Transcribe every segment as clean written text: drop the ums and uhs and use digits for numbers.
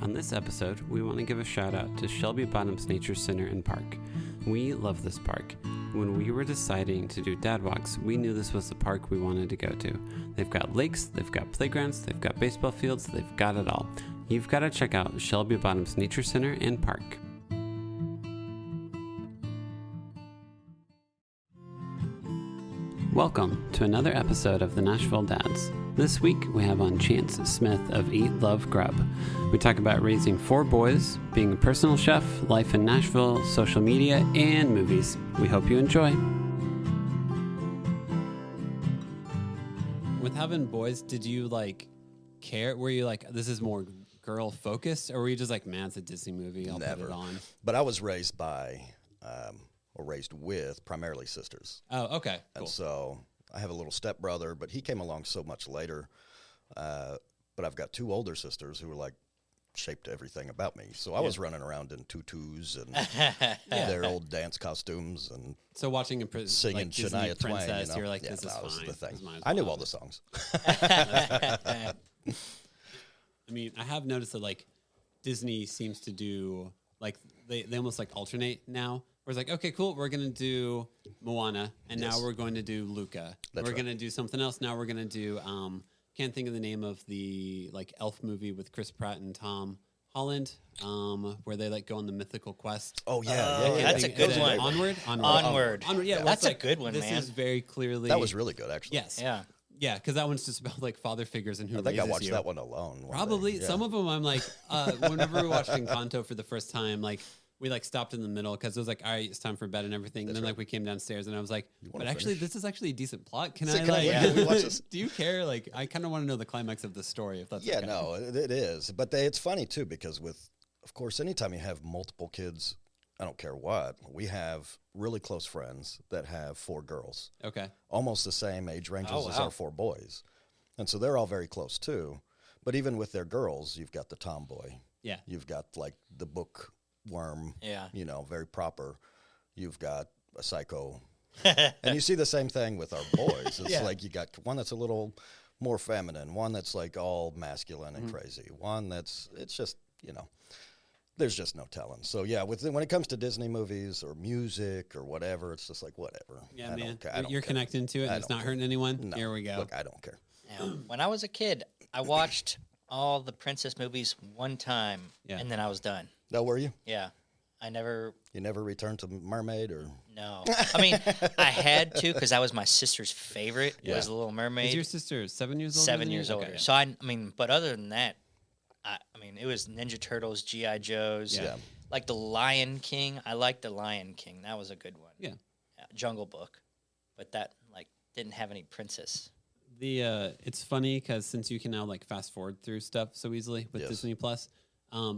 On this episode, we want to give a shout out to Shelby Bottoms Nature Center and Park. We love this park. When we were deciding to do dad walks, we knew this was the park we wanted to go to. They've got lakes, they've got playgrounds, they've got baseball fields, they've got it all. You've got to check out Shelby Bottoms Nature Center and Park. Welcome to another episode of the Nashville Dads. This week we have on Chance Smith of Eat, Love, Grub. We talk about raising 4 boys, being a personal chef, life in Nashville, social media, and movies. We hope you enjoy. With having boys, did you care? Were you this is more girl focused, or were you just man, it's a Disney movie, I'll Never. put it on? But I was raised by, or raised with primarily sisters. Oh, okay, cool. And so I have a little stepbrother, but he came along so much later. But I've got 2 older sisters who were shaped everything about me. So I was running around in tutus and their old dance costumes and so watching singing Disney Shania Twain. Princess, you're this is that fine. was the thing. This I knew all the songs. I mean, I have noticed that Disney seems to do they almost alternate now. Where it's okay, cool, we're gonna do Moana, and now we're going to do Luca. We're gonna do something else. Now we're gonna do can't think of the name of the elf movie with Chris Pratt and Tom Holland, where they go on the mythical quest. Oh yeah, that's a good one. Onward. Yeah, that's a good one, this man. This is very clearly that was really good, actually. Yes. Yeah, because that one's just about father figures and who I think raises I watched you. that one alone. Probably some of them. I'm whenever we watched Encanto for the first time, we stopped in the middle because it was all right, it's time for bed and everything. That's and then right. we came downstairs and I was but actually, this is actually a decent plot. Can So I can we watch this? Do you care? I kind of want to know the climax of the story if that's okay. No, it is. But it's funny too because of course, anytime you have multiple kids, I don't care what, we have really close friends that have 4 girls. Okay. Almost the same age ranges as our 4 boys. And so they're all very close too. But even with their girls, you've got the tomboy. Yeah. You've got the bookworm. Yeah. Very proper. You've got a psycho. And you see the same thing with our boys. It's you got one that's a little more feminine, one that's all masculine and crazy, one it's just, there's just no telling. So yeah, when it comes to Disney movies or music or whatever, it's just whatever. Yeah, I man. don't You're care. connecting to it and it's not hurting anyone? No. Here we go. Look, I don't care. Yeah. When I was a kid, I watched all the princess movies one time, and then I was done. No, were you? Yeah. You never returned to Mermaid or? No. I mean, I had to because that was my sister's favorite. Yeah. Was The Little Mermaid. Is your sister 7 years older? 7 years older. Okay, yeah. So I mean, but other than that, it was Ninja Turtles, G.I. Joes. Yeah. The Lion King. I liked The Lion King. That was a good one. Yeah. Jungle Book. But that, didn't have any princess. It's funny because since you can now fast forward through stuff so easily with Disney Plus,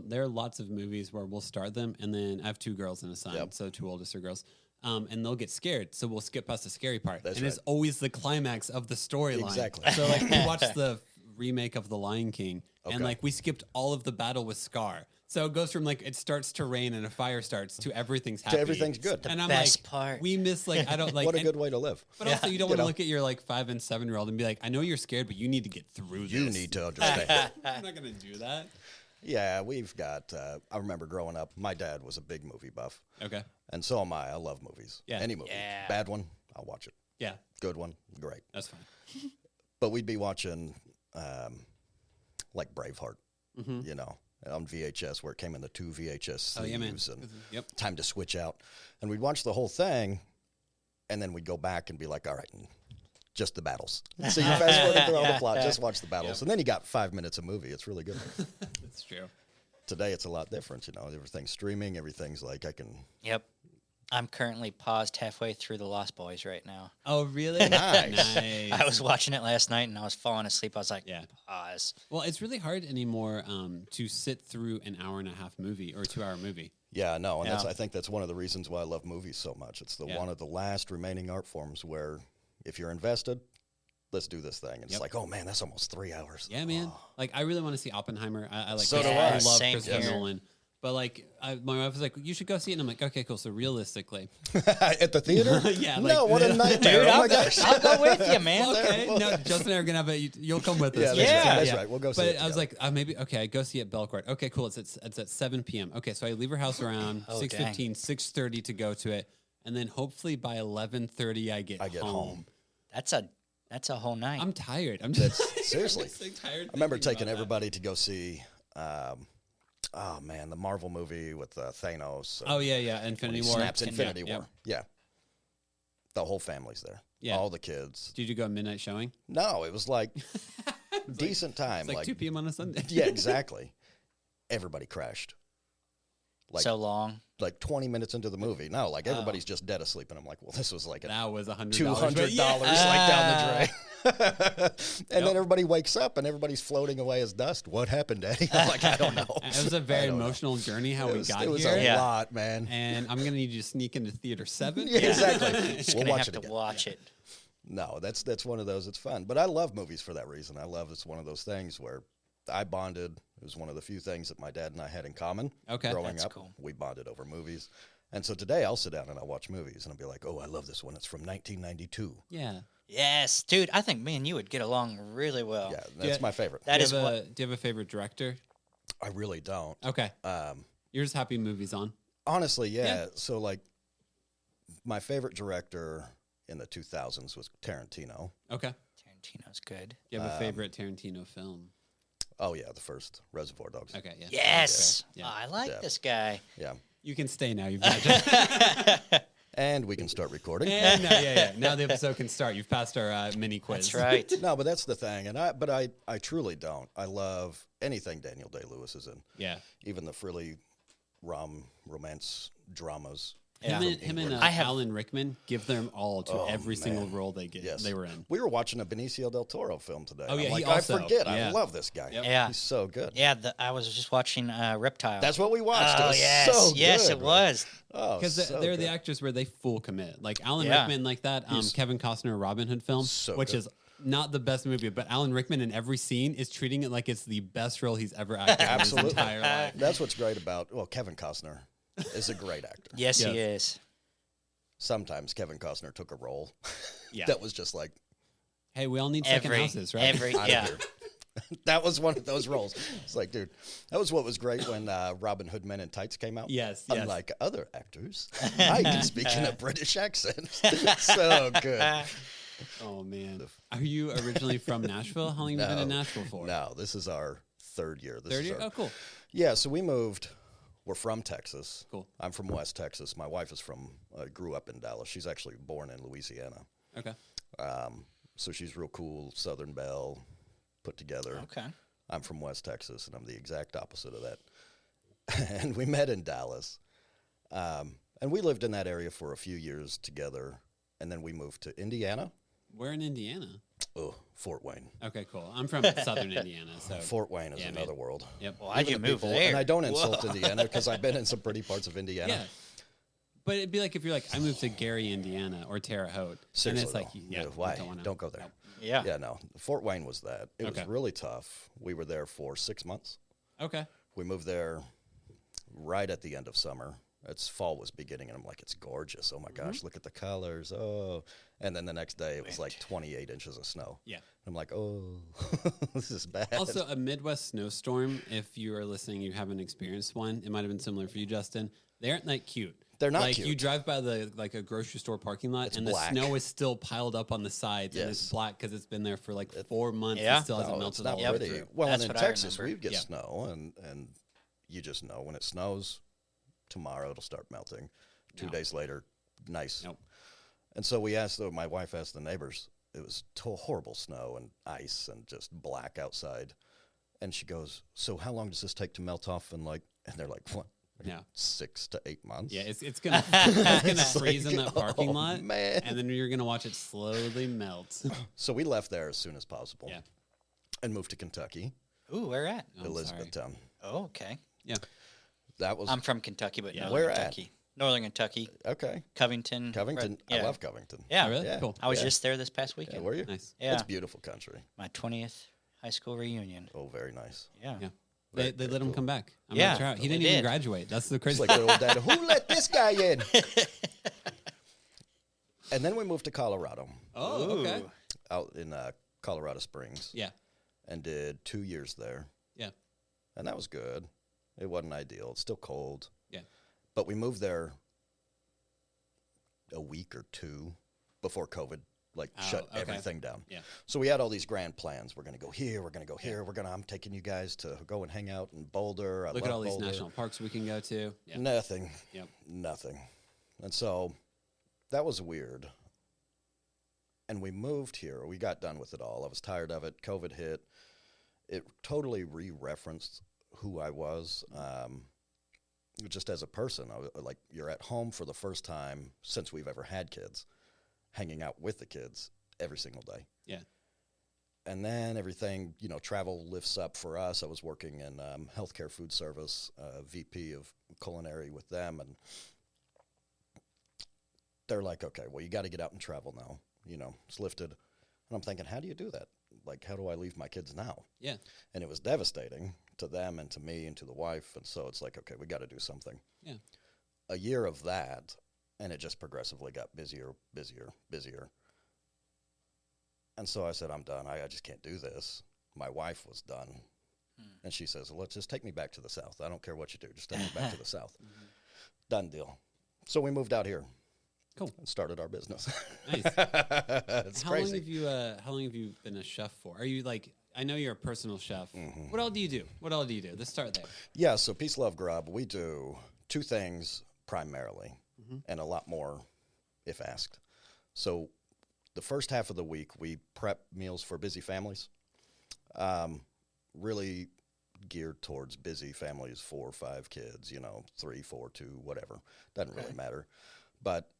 there are lots of movies where we'll start them and then I have 2 girls and a son, so 2 oldest are girls, and they'll get scared, so we'll skip past the scary part. That's and right. It's always the climax of the storyline. Exactly. So we watched the remake of The Lion King, and we skipped all of the battle with Scar. So it goes from it starts to rain and a fire starts to everything's happy. To everything's good. The And I'm best part. we miss I don't What a good way to live. But also, you don't want to look at your 5 and 7-year-old and be I know you're scared, but you need to get through this. You need to understand. I'm not going to do that. Yeah, we've got, I remember growing up, my dad was a big movie buff. Okay. And so am I. I love movies. Yeah. Any movie. Yeah. Bad one, I'll watch it. Yeah, Good one, great. that's fine. But we'd be watching, Braveheart, on VHS, where it came in the 2 VHS sleeves. Oh, yeah, man. And Yep. time to switch out. And we'd watch the whole thing, and then we'd go back and be all right, just the battles. So you fast forward through all the plot, just watch the battles. Yep. And then you got 5 minutes of movie. It's really good. That's true. Today, it's a lot different, Everything's streaming. Everything's I can... Yep. I'm currently paused halfway through The Lost Boys right now. Oh, really? Nice. Nice. I was watching it last night and I was falling asleep. I was like, Yeah. pause. Well, it's really hard anymore to sit through an hour and a half movie or 2-hour movie. Yeah, no, and Yeah. I think that's one of the reasons why I love movies so much. It's one of the last remaining art forms where if you're invested, let's do this thing. And it's oh man, that's almost 3 hours. Yeah, man. Oh. I really want to see Oppenheimer. I So do I. love Same Christopher here. Nolan. But like, my wife was like, "You should go see it." And I'm like, "Okay, cool." So realistically, At the theater? Yeah, No, like- what a nightmare. Dude, Oh my gosh. I'll go with you, man. okay, no, Justin and I are gonna have it. You'll come with us. Yeah, that's right. We'll go see But it I was together. like, maybe okay. I go see it Belcourt. Okay, cool. It's at 7 p.m. Okay, so I leave her house around Oh, 6:15, 6:30 to go to it, and then hopefully by 11:30 I get home. That's a whole night. I'm tired. I'm just Seriously. I'm so tired. I remember thinking taking about that. everybody to go see, oh man, the Marvel movie with Thanos. Oh yeah, when Infinity he War. snaps Infinity Yeah, War. Yeah. The whole family's there. Yeah. All the kids. Did you go midnight showing? No, it was like decent time. It's like 2 p.m. on a Sunday. Yeah, exactly. Everybody crashed. Like so long. like 20 minutes into the movie. No, like everybody's just dead asleep, and I'm like, well, this was like a That was $100. $200 but like down the drain. And then everybody wakes up and everybody's floating away as dust. What happened, Daddy? I'm like, I don't know. It was a very emotional journey how we got it was here. a Yeah. lot, man. And I'm gonna need you to sneak into theater 7. Yeah, exactly. Just We'll gonna watch have it to again. watch it. No, that's one of those. It's fun, but I love movies for that reason. I love it's one of those things where I bonded. It was one of the few things that my dad and I had in common. Okay. growing That's up, cool. we bonded over movies, and so today I'll sit down and I'll watch movies and I'll be like, "Oh, I love this one. It's from 1992." Yeah. Yes, dude. I think me and you would get along really well. Yeah, that's my favorite. That do, is you have what. do you have a favorite director? I really don't. Okay. You're just happy movies on. Honestly, yeah. Yeah. So like, my favorite director in the 2000s was Tarantino. Okay. Tarantino's good. Do you have a favorite Tarantino film? Oh yeah, the first Reservoir Dogs. Okay. Yeah. Yes. Yeah. Oh, I like Yeah. this guy. Yeah, You can stay now. You've got and we can start recording. and yeah. Now the episode can start. You've passed our mini quiz. That's right. No, but that's the thing, and I truly don't. I love anything Daniel Day-Lewis is in, Yeah. even the frilly romance dramas. Yeah. Him and I have- Alan Rickman give them all to every single role they get. Yes, They were in. We were watching a Benicio del Toro film today. Oh, I'm yeah, he like, also- I forget. I yeah. love this guy. Yep. Yeah. He's so good. Yeah, I was just watching Reptile. That's what we watched. It Oh was yes, so yes, good, it man. was. Oh, Because so they're good. the actors where they full commit. Like Alan Yeah. Rickman, like that Kevin Costner Robin Hood film, So which good. is not the best movie, but Alan Rickman in every scene is treating it like it's the best role he's ever acted in his Absolutely. entire life. That's what's great about Kevin Costner is a great actor. Yes, Yeah. he is. Sometimes Kevin Costner took a role Yeah. that was just like, Hey, we all need second Every, houses, right? every, out yeah. of here. That was one of those roles. It's like, dude, that was what was great when Robin Hood Men in Tights came out. Yes, yes. Unlike other actors, I can speak in a British accent. So good. Oh man, are you originally from Nashville? How long have you been in Nashville for? No, this is our third year. This Third is year. our- Oh, cool. Yeah, so we moved. We're from Texas. Cool. I'm from West Texas. My wife is grew up in Dallas. She's actually born in Louisiana. Okay. So she's real cool, Southern Belle, put together. Okay. I'm from West Texas, and I'm the exact opposite of that. And we met in Dallas. And we lived in that area for a few years together. And then we moved to Indiana. We're in Indiana. Oh, Fort Wayne. Okay, cool. I'm from Southern Indiana, so Fort Wayne is Yeah, another man. world. Yep. Why'd Even you the move people- there? And I don't insult Indiana because I've been in some pretty parts of Indiana. Yeah. But it'd be like if you're like, I moved to Gary, Indiana, or Terre Haute, Seriously, and it's like, though. yeah, Why? wanna- Don't go there. Nope. Yeah. Yeah, no. Fort Wayne was that. It Okay. was really tough. We were there for 6 months. Okay. We moved there right at the end of summer. Fall was beginning, and I'm like, it's gorgeous. Oh my gosh, look at the colors. Oh, and then the next day it was like 28 inches of snow. Yeah. I'm like, oh, this is bad. Also, a Midwest snowstorm, if you are listening, you haven't experienced one, it might have been similar for you, Justin. They aren't like cute. They're not like cute. you drive by a grocery store parking lot, It's and black. the snow is still piled up on the sides, and it's Yes. black because it's been there for like 4 months. Yeah. and still hasn't No, it's melted not all the way pretty. through. Well, That's and in what I Texas, remember. we get Yeah. snow, and you just know when it snows, tomorrow it'll start melting. 2 No. days later, nice. Nope. And so my wife asked the neighbors, it was horrible snow and ice and just black outside. And she goes, so how long does this take to melt off? And they're like, what? Yeah. 6 to 8 months. Yeah, it's gonna freeze in that parking oh, lot, man. and then you're gonna watch it slowly melt. So we left there as soon as possible. Yeah. And moved to Kentucky, Ooh, where at? I'm sorry. Elizabethtown. Oh, okay. Yeah. That was I'm from Kentucky, but Yeah. Northern Where at? Kentucky. Northern Kentucky. okay. Covington. Covington. right- yeah. I love Covington. Yeah. Oh, really? Yeah. Cool. I was Yeah. just there this past Yeah, weekend. were you? Nice. Yeah. It's beautiful country. My 20th high school reunion. Oh, very nice. Yeah. Yeah. They let him come back. I'm Yeah, not sure how. He they didn't even did. graduate. That's the crazy It's like little dad, who let this guy in? And then we moved to Colorado, Oh, okay. out in Colorado Springs, Yeah. and did 2 years there. Yeah. And that was good. It wasn't ideal. It's still cold. Yeah. But we moved there a week or two before COVID shut okay. everything down. Yeah. So we had all these grand plans. We're going to go here. We're going to go here. I'm taking you guys to go and hang out in Boulder. Look love at all these Boulder. national parks we can go to. Yeah. Nothing. Yep. Nothing. And so that was weird. And we moved here. We got done with it all. I was tired of it. COVID hit. It totally re-referenced who I was. Just as a person, you're at home for the first time since we've ever had kids, hanging out with the kids every single day. Yeah. And then everything, travel lifts up for us. I was working in healthcare food service, VP of culinary with them. And they're like, okay, well, you got to get out and travel now. It's lifted. And I'm thinking, how do you do that? Like, how do I leave my kids now? Yeah. And it was devastating to them and to me and to the wife. And so it's like, okay, we got to do something. Yeah. A year of that, and it just progressively got busier. And so I said, I'm done. I just can't do this. My wife was done. And she says, well, let's just take me back to the South. I don't care what you do. Just take me back to the South. Done deal. So we moved out here. Cool. And started our business. Nice. It's how crazy. How long have you been a chef for? Are you I know you're a personal chef. What all do you do? Let's start there. Yeah, so Peace, Love, Grub, we do 2 things primarily, and a lot more if asked. So the first half of the week, we prep meals for busy families, really geared towards busy families, 4 or 5 kids, 3, 4, 2, whatever. Doesn't really matter. But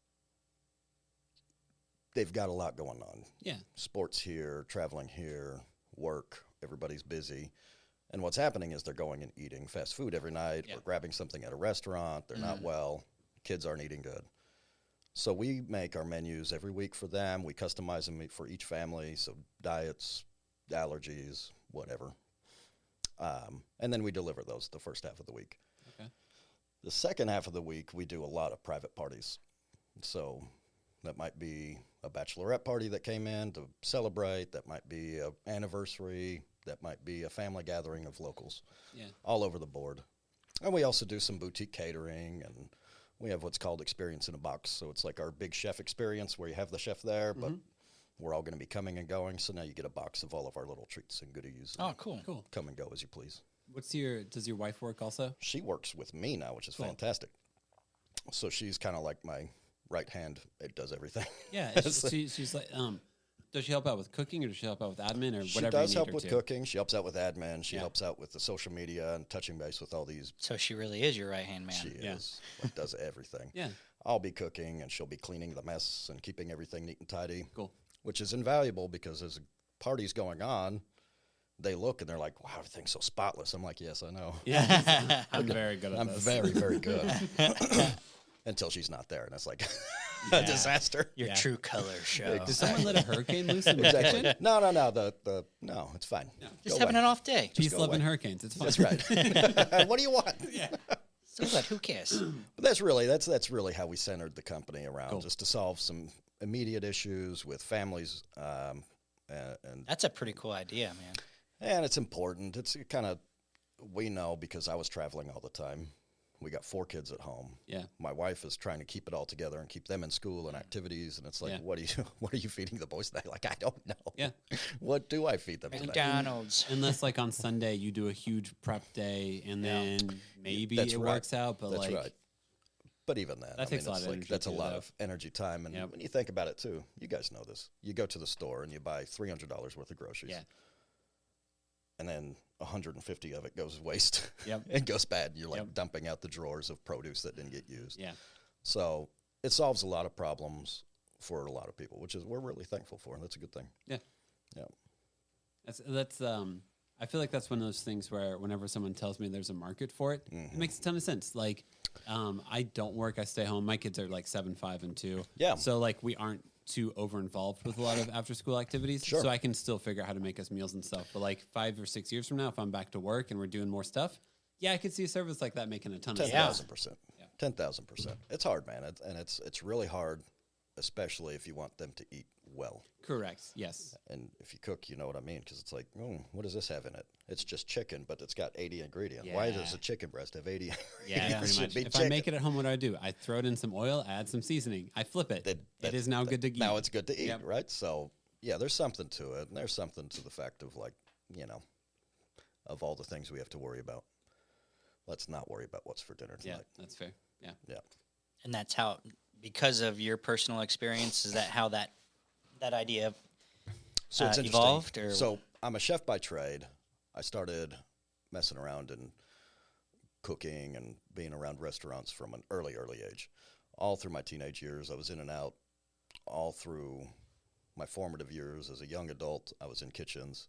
they've got a lot going on. Yeah. Sports here, traveling here, work, everybody's busy. And what's happening is they're going and eating fast food every night or grabbing something at a restaurant. They're not well. Kids aren't eating good. So we make our menus every week for them. We customize them for each family, so diets, allergies, whatever. And then we deliver those the first half of the week. Okay. The second half of the week, we do a lot of private parties. So that might be a bachelorette party that came in to celebrate. That might be an anniversary. That might be a family gathering of locals. Yeah. All over the board. And we also do some boutique catering, and we have what's called Experience in a Box. So it's like our big chef experience where you have the chef there, but we're all going to be coming and going. So now you get a box of all of our little treats and goodies. Oh, cool. Cool. Come and go as you please. Does your wife work also? She works with me now, which is fantastic. So she's kind of like my right hand. It does everything. Yeah. She's like, does she help out with cooking, or does she help out with admin, or She whatever? does you need help her with to? cooking. She helps out with admin. She Yeah. helps out with the social media and touching base with all these. So she really is your right-hand man. She Yeah. is. Like, does everything. Yeah. I'll be cooking, and she'll be cleaning the mess and keeping everything neat and tidy. Cool. Which is invaluable because as a party's going on, they look and they're like, wow, everything's so spotless. I'm like, yes, I know. Yeah. I'm very good at I'm this. very, very good. Until she's not there, and it's like a disaster. Your Yeah. true color show. Did someone let a hurricane loose in the Exactly. kitchen? No. No, it's fine. Just Go having away. an off day. Peace, go love, away. and hurricanes. It's fine. That's right. What do you want? So what? Who cares? But that's really how we centered the company around, Cool. just to solve some immediate issues with families, and That's a pretty cool idea, man. and it's important. It's kind of, we know because I was traveling all the time. We got 4 kids at home. Yeah. My wife is trying to keep it all together and keep them in school and activities. And it's like, Yeah. what are you feeding the boys today? Like, I don't know. Yeah. What do I feed them today? McDonald's. Unless like on Sunday you do a huge prep day and then maybe That's it right. works out, but That's like right. But even then, That takes a lot it's of like, energy that's a too, lot though. of energy, time. And Yep. when you think about it too, you guys know this. You go to the store and you buy $300 worth of groceries. Yeah. And then 150 of it goes waste. Yep. It goes bad. You're like Yep. dumping out the drawers of produce that didn't get used. Yeah. So it solves a lot of problems for a lot of people, which is we're really thankful for. That's a good thing. Yeah. Yeah. That's I feel like that's one of those things where whenever someone tells me there's a market for it, it makes a ton of sense. Like, I don't work, I stay home. My kids are like 7, 5, and 2. Yeah. So like we aren't too over involved with a lot of after school activities. Sure. So I can still figure out how to make us meals and stuff. But like 5 or 6 years from now, if I'm back to work and we're doing more stuff, yeah, I could see a service like that making a ton of sense. 10,000%. 10,000%. It's hard, man. It's really hard, especially if you want them to eat well. Correct. Yes. And if you cook, you know what I mean, because it's like, what does this have in it? It's just chicken, but it's got 80 ingredients. Why does a chicken breast have 80 ingredients? Yeah, pretty much. If I make it at home, what do? I throw it in some oil, add some seasoning. I flip it. It is now good to eat. Now it's good to eat, right? So, yeah, there's something to it. And there's something to the fact of, like, of all the things we have to worry about, let's not worry about what's for dinner tonight. Yeah, that's fair. Yeah. Yeah. And that's how, because of your personal experience, is that how that idea So it's evolved? Or? So I'm a chef by trade. I started messing around and cooking and being around restaurants from an early age. All through my teenage years, I was in and out. All through my formative years as a young adult, I was in kitchens,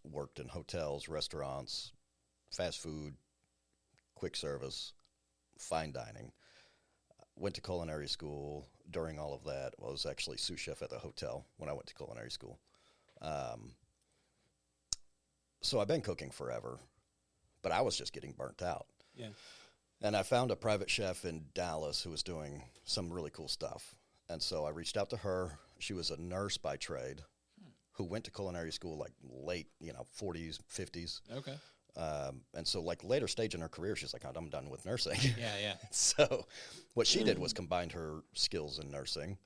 worked in hotels, restaurants, fast food, quick service, fine dining. Went to culinary school. During all of that, I was actually sous chef at the hotel when I went to culinary school. So I've been cooking forever, but I was just getting burnt out. Yeah. And I found a private chef in Dallas who was doing some really cool stuff. And so I reached out to her. She was a nurse by trade who went to culinary school like late, 40s, 50s. Okay. And so like later stage in her career, she's like, I'm done with nursing. Yeah. So what she did was combined her skills in nursing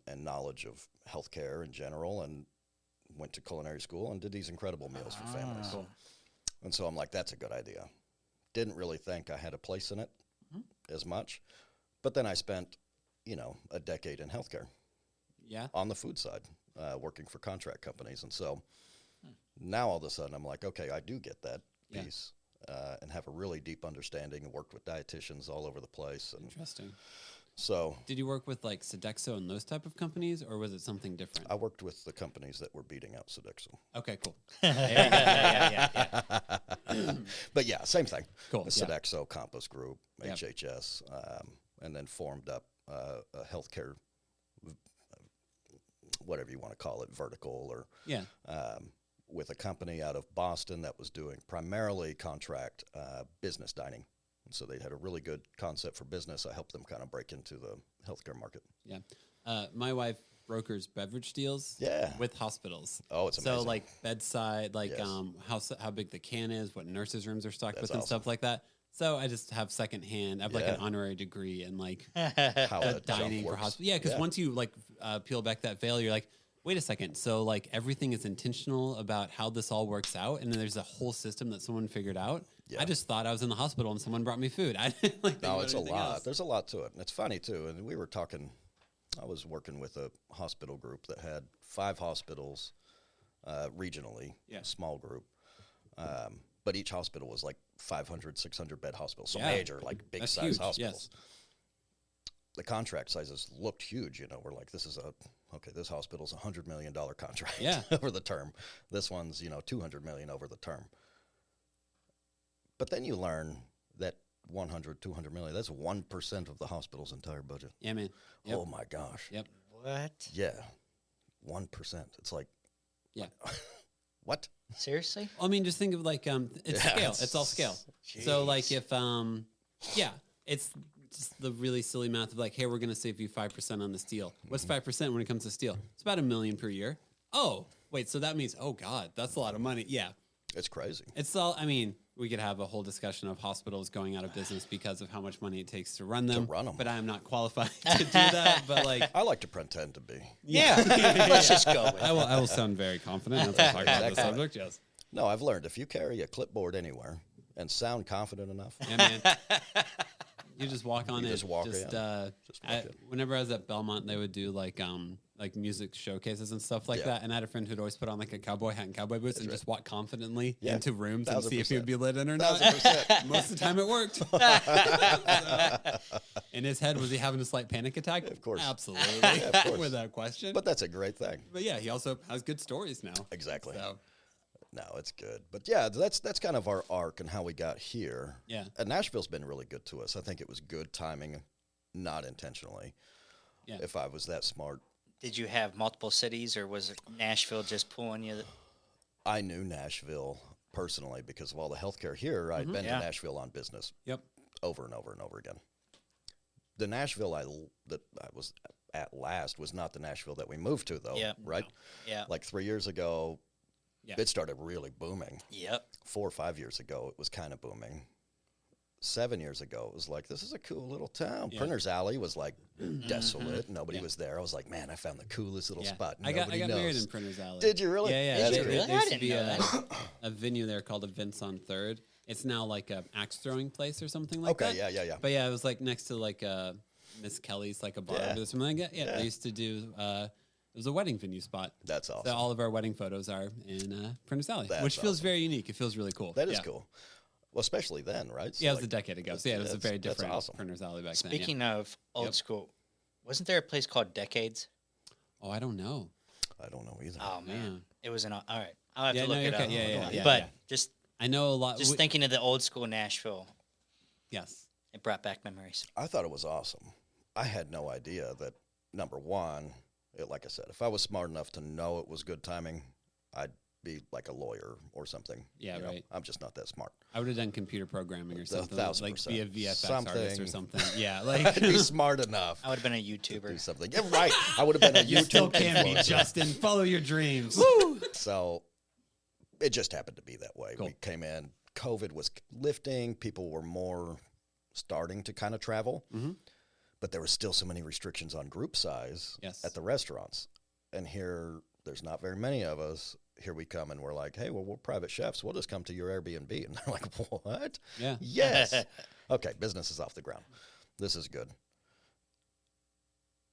and knowledge of healthcare in general, and went to culinary school and did these incredible meals for families. Cool. And so I'm like, that's a good idea. Didn't really think I had a place in it as much. But then I spent, a decade in healthcare. Yeah. On the food side, working for contract companies. And so now all of a sudden I'm like, okay, I do get that piece and have a really deep understanding, and worked with dietitians all over the place. And Interesting. so did you work with like Sodexo and those type of companies, or was it something different? I worked with the companies that were beating out Sodexo. Okay, cool. yeah. But yeah, same thing. Cool. Sodexo, Compass Group, HHS, and then formed up a healthcare, whatever you want to call it, vertical, or with a company out of Boston that was doing primarily contract business dining. So they had a really good concept for business. I helped them kind of break into the healthcare market. Yeah. My wife brokers beverage deals with hospitals. Oh, it's amazing. So like bedside, like Yes. how big the can is, what nurses' rooms are stocked That's with and awesome. stuff like that. So I just have secondhand. I have like an honorary degree in like How that dining junk for works. hospital. Yeah, because once you like peel back that veil, you're like, wait a second. So like everything is intentional about how this all works out, and then there's a whole system that someone figured out. Yeah. I just thought I was in the hospital and someone brought me food. I didn't like think No, about it's a anything lot. else. There's a lot to it. And it's funny, too. And we were talking, I was working with a hospital group that had 5 hospitals regionally, a small group. But each hospital was like 500, 600 bed hospitals. So major, like big That's size huge, hospitals. yes. The contract sizes looked huge. We're like, this hospital's a $100 million contract over the term. This one's, $200 million over the term. But then you learn that 100, 200 million, that's 1% of the hospital's entire budget. Yeah, man. Yep. Oh, my gosh. Yep. What? Yeah. 1%. It's like, Yeah. what? Seriously? I mean, just think of like it's scale. It's all scale. So like if it's just the really silly math of like, hey, we're gonna save you 5% on this deal. What's 5% when it comes to steel? It's about $1 million per year. Oh, wait, so that means God, that's a lot of money. Yeah. It's crazy. It's all I mean, we could have a whole discussion of hospitals going out of business because of how much money it takes to run them. But I am not qualified to do that. But like I like to pretend to be. Yeah. Let's just go with it. I will sound very confident as I talk about the subject, yes. No, I've learned if you carry a clipboard anywhere and sound confident enough, Yeah, man. You just walk on You it. just walk in. Just walk in. Whenever I was at Belmont, they would do like music showcases and stuff like that. And I had a friend who'd always put on like a cowboy hat and cowboy boots and just walk confidently into rooms and see if he would be let in or not. 1,000%. Most of the time it worked. In his head, was he having a slight panic attack? Of course. Absolutely. Yeah, of course. Without question. But that's a great thing. But yeah, he also has good stories now. Exactly. So, No, it's good. But yeah, that's kind of our arc and how we got here. Yeah. And Nashville's been really good to us. I think it was good timing, not intentionally. Yeah. if I was that smart. Did you have multiple cities, or was Nashville just pulling you? I knew Nashville personally because of all the healthcare here. I'd been to Nashville on business. Yep. Over and over and over again. The Nashville that I was at last was not the Nashville that we moved to, though. Yep. Right? No. Yeah. Like 3 years ago, it started really booming. Yep. 4 or 5 years ago, it was kind of booming. 7 years ago, it was like, this is a cool little town. Yeah. Printer's Alley was like desolate. Nobody was there. I was like, man, I found the coolest little spot. I Nobody got knows. married in Printer's Alley. Did you really? Yeah, yeah. Did That's you great. really? There used I to be didn't know a venue there called Events on 3rd. It's now like a axe throwing place or something like that. Okay, yeah. But yeah, it was like next to like Miss Kelly's, like a bar or something like that. Yeah, they used to do. It was a wedding venue spot. That's awesome. So all of our wedding photos are in Prentice Alley, That's which feels awesome. very unique. It feels really cool. That is cool. Well, especially then, right? So Yeah, it was like, a decade ago. So yeah, it was a very that's different awesome. Printers Alley back then. Speaking of old school, wasn't there a place called Decades? Oh, I don't know. I don't know either. Oh man, Yeah. it was all right. I'll have Yeah, to no, look you're it okay. up. Yeah, but yeah. just I know a lot. thinking of the old school Nashville, Yes. it brought back memories. I thought it was awesome. I had no idea that, number one, like I said, if I was smart enough to know it was good timing, I'd be like a lawyer or something. Yeah, you know? right. I'm just not that smart. I would have done computer programming or something. 1,000%. Like be a VFX artist or Something. something. Yeah, like I'd be smart enough I would have been a to do YouTuber. something. Yeah, right. I would have been a you still YouTube can be, influencer. Justin. Follow your dreams. So it just happened to be that way. Cool. We came in, COVID was lifting, people were more starting to kind of travel, but there were still so many restrictions on group size at the restaurants. And here, there's not very many of us. Here we come, and we're like, hey, well, we're private chefs. We'll just come to your Airbnb. And they're like, what? Yeah. Yes. Okay, business is off the ground. This is good.